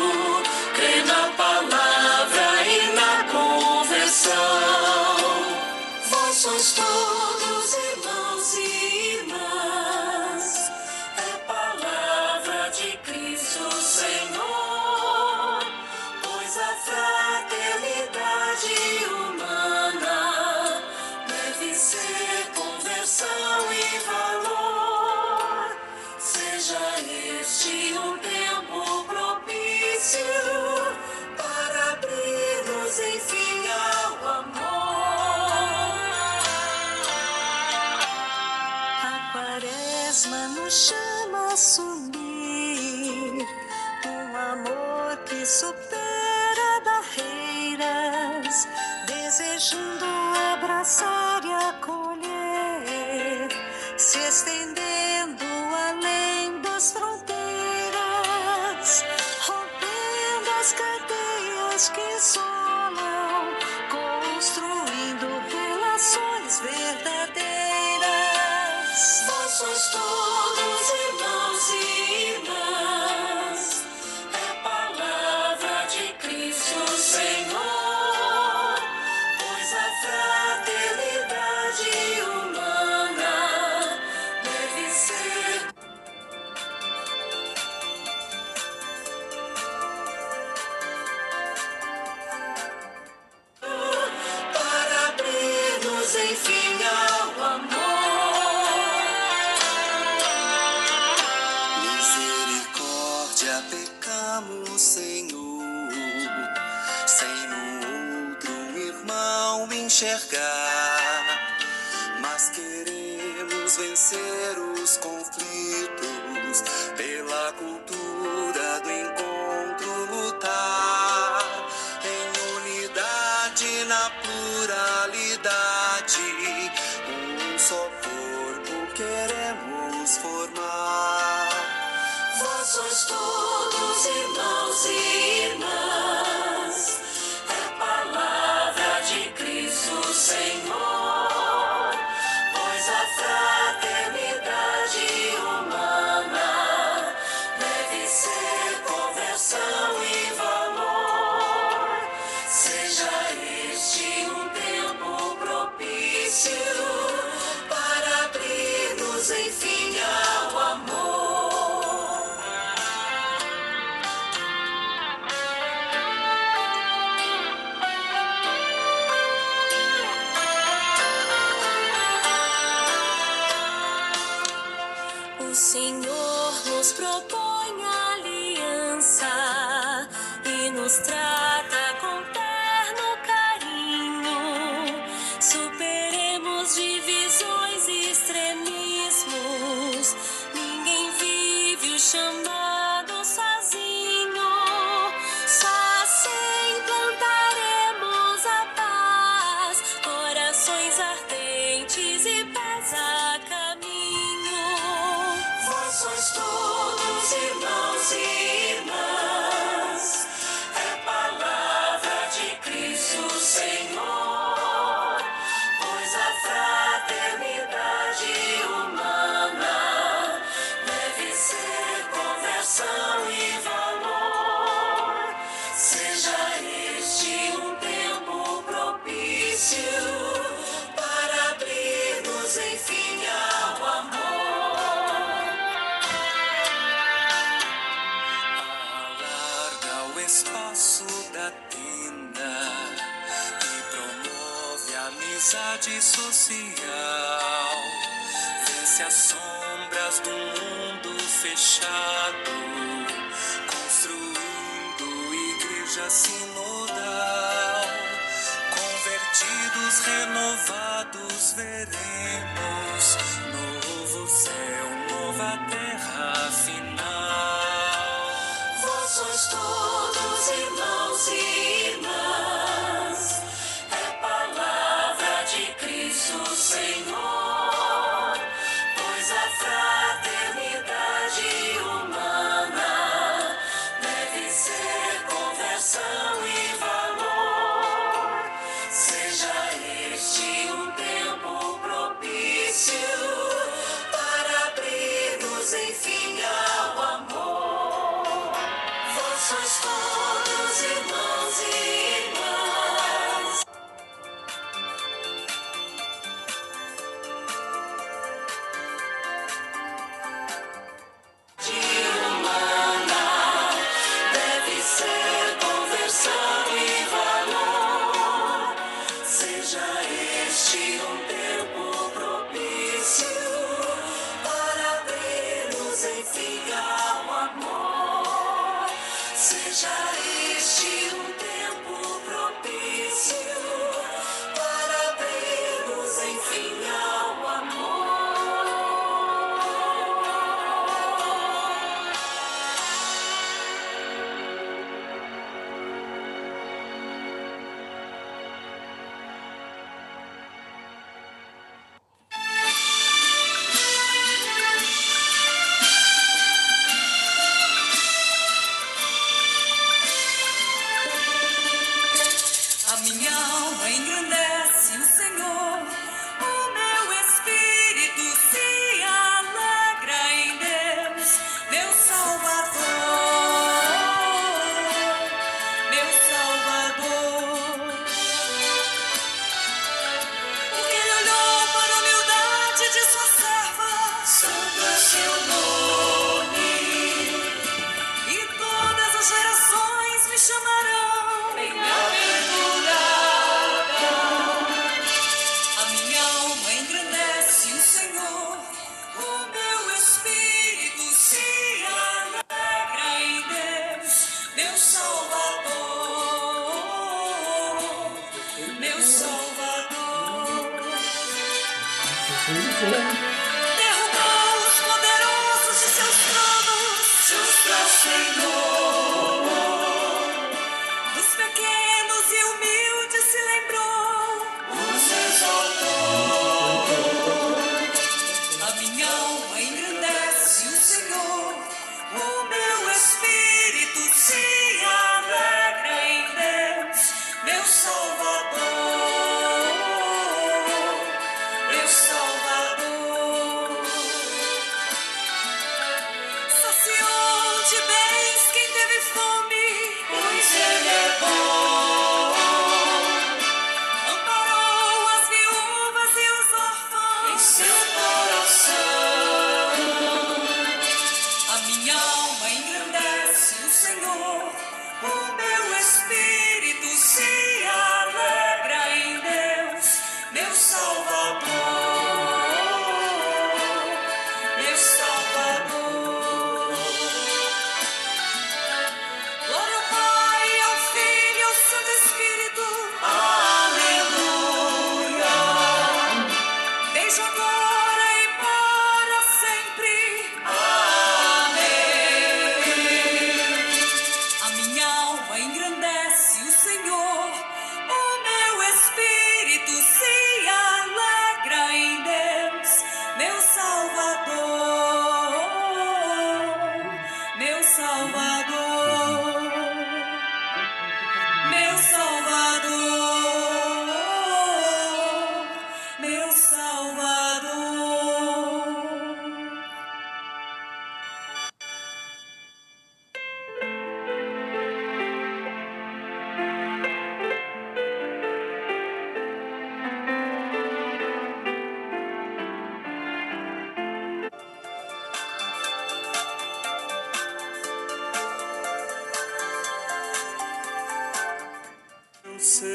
Crê na palavra e na conversão. Vós sois todos irmãos e irmãs, é palavra de Cristo Senhor, pois a fraternidade humana deve ser conversão e valor. Seja este um tempo propício para abrir-nos enfim ao amor. A quaresma nos chama a assumir um amor que supera barreiras, desejando abraçar e acolher, se estendendo além das fronteiras, rompendo as cadeias que isolam, construindo relações verdadeiras. Vós sois todos irmãos e irmãs, é palavra de Cristo Senhor, pois a fraternidade humana deve ser para abrir-nos enfim ao amor. Misericórdia, pecamos, Senhor, sem no outro irmão enxergar, mas queremos vencer os conflitos, pela cultura do encontro lutar, em unidade na pluralidade, um só corpo queremos formar. Vós sois todos irmãos e irmãs, é palavra de Cristo Senhor, pois a fraternidade humana deve ser conversão e valor. Seja este um tempo propício para abrir-nos enfim ao amor. O Senhor nos propõe aliança e nos trata com terno carinho. Superemos divisões e extremismos. Ninguém vive o chamado sozinho. Só assim plantaremos a paz, corações ardentes e pés a caminho. Vós sois todos irmãos e irmãs, é palavra de Cristo Senhor, pois a fraternidade humana deve ser conversão e valor. Seja este um tempo propício para abrir-nos enfim ao amor. Alarga o espaço da tenda e promove a amizade social. Vence as sombras do mundo fechado, construindo igreja sinodal. Convertidos, renovados, veremos novo céu, nova terra final. Vós sois todos irmãos e irmãs, é palavra de Cristo Senhor, pois a fraternidade humana deve ser conversão e valor. Seja este um tempo propício para abrir-nos enfim ao amor. Vós sois todos irmãos e irmãs. De humana deve ser conversão e valor. Seja este um tempo propício para abrir-nos enfim ao amor. Seja este um tempo propício para abrir-nos enfim ao amor. A minha alma engrandece o Senhor, o meu espírito se alegra em Deus, meu Salvador, meu Salvador. Porque Ele olhou para a humildade de sua serva, santo é seu nome, e todas as gerações me chamarão bem-aventurada. A minha alma engrandece o Senhor, o meu espírito se alegra em Deus, meu Salvador, meu Salvador. Derrubou os poderosos de seus tronos, Senhor. Dos pequenos e humildes se lembrou, os exaltou. A minha alma engrandece o Senhor, o meu espírito se alegra em Deus, meu Salvador, meu Salvador. Saciou de bens quem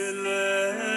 eleva.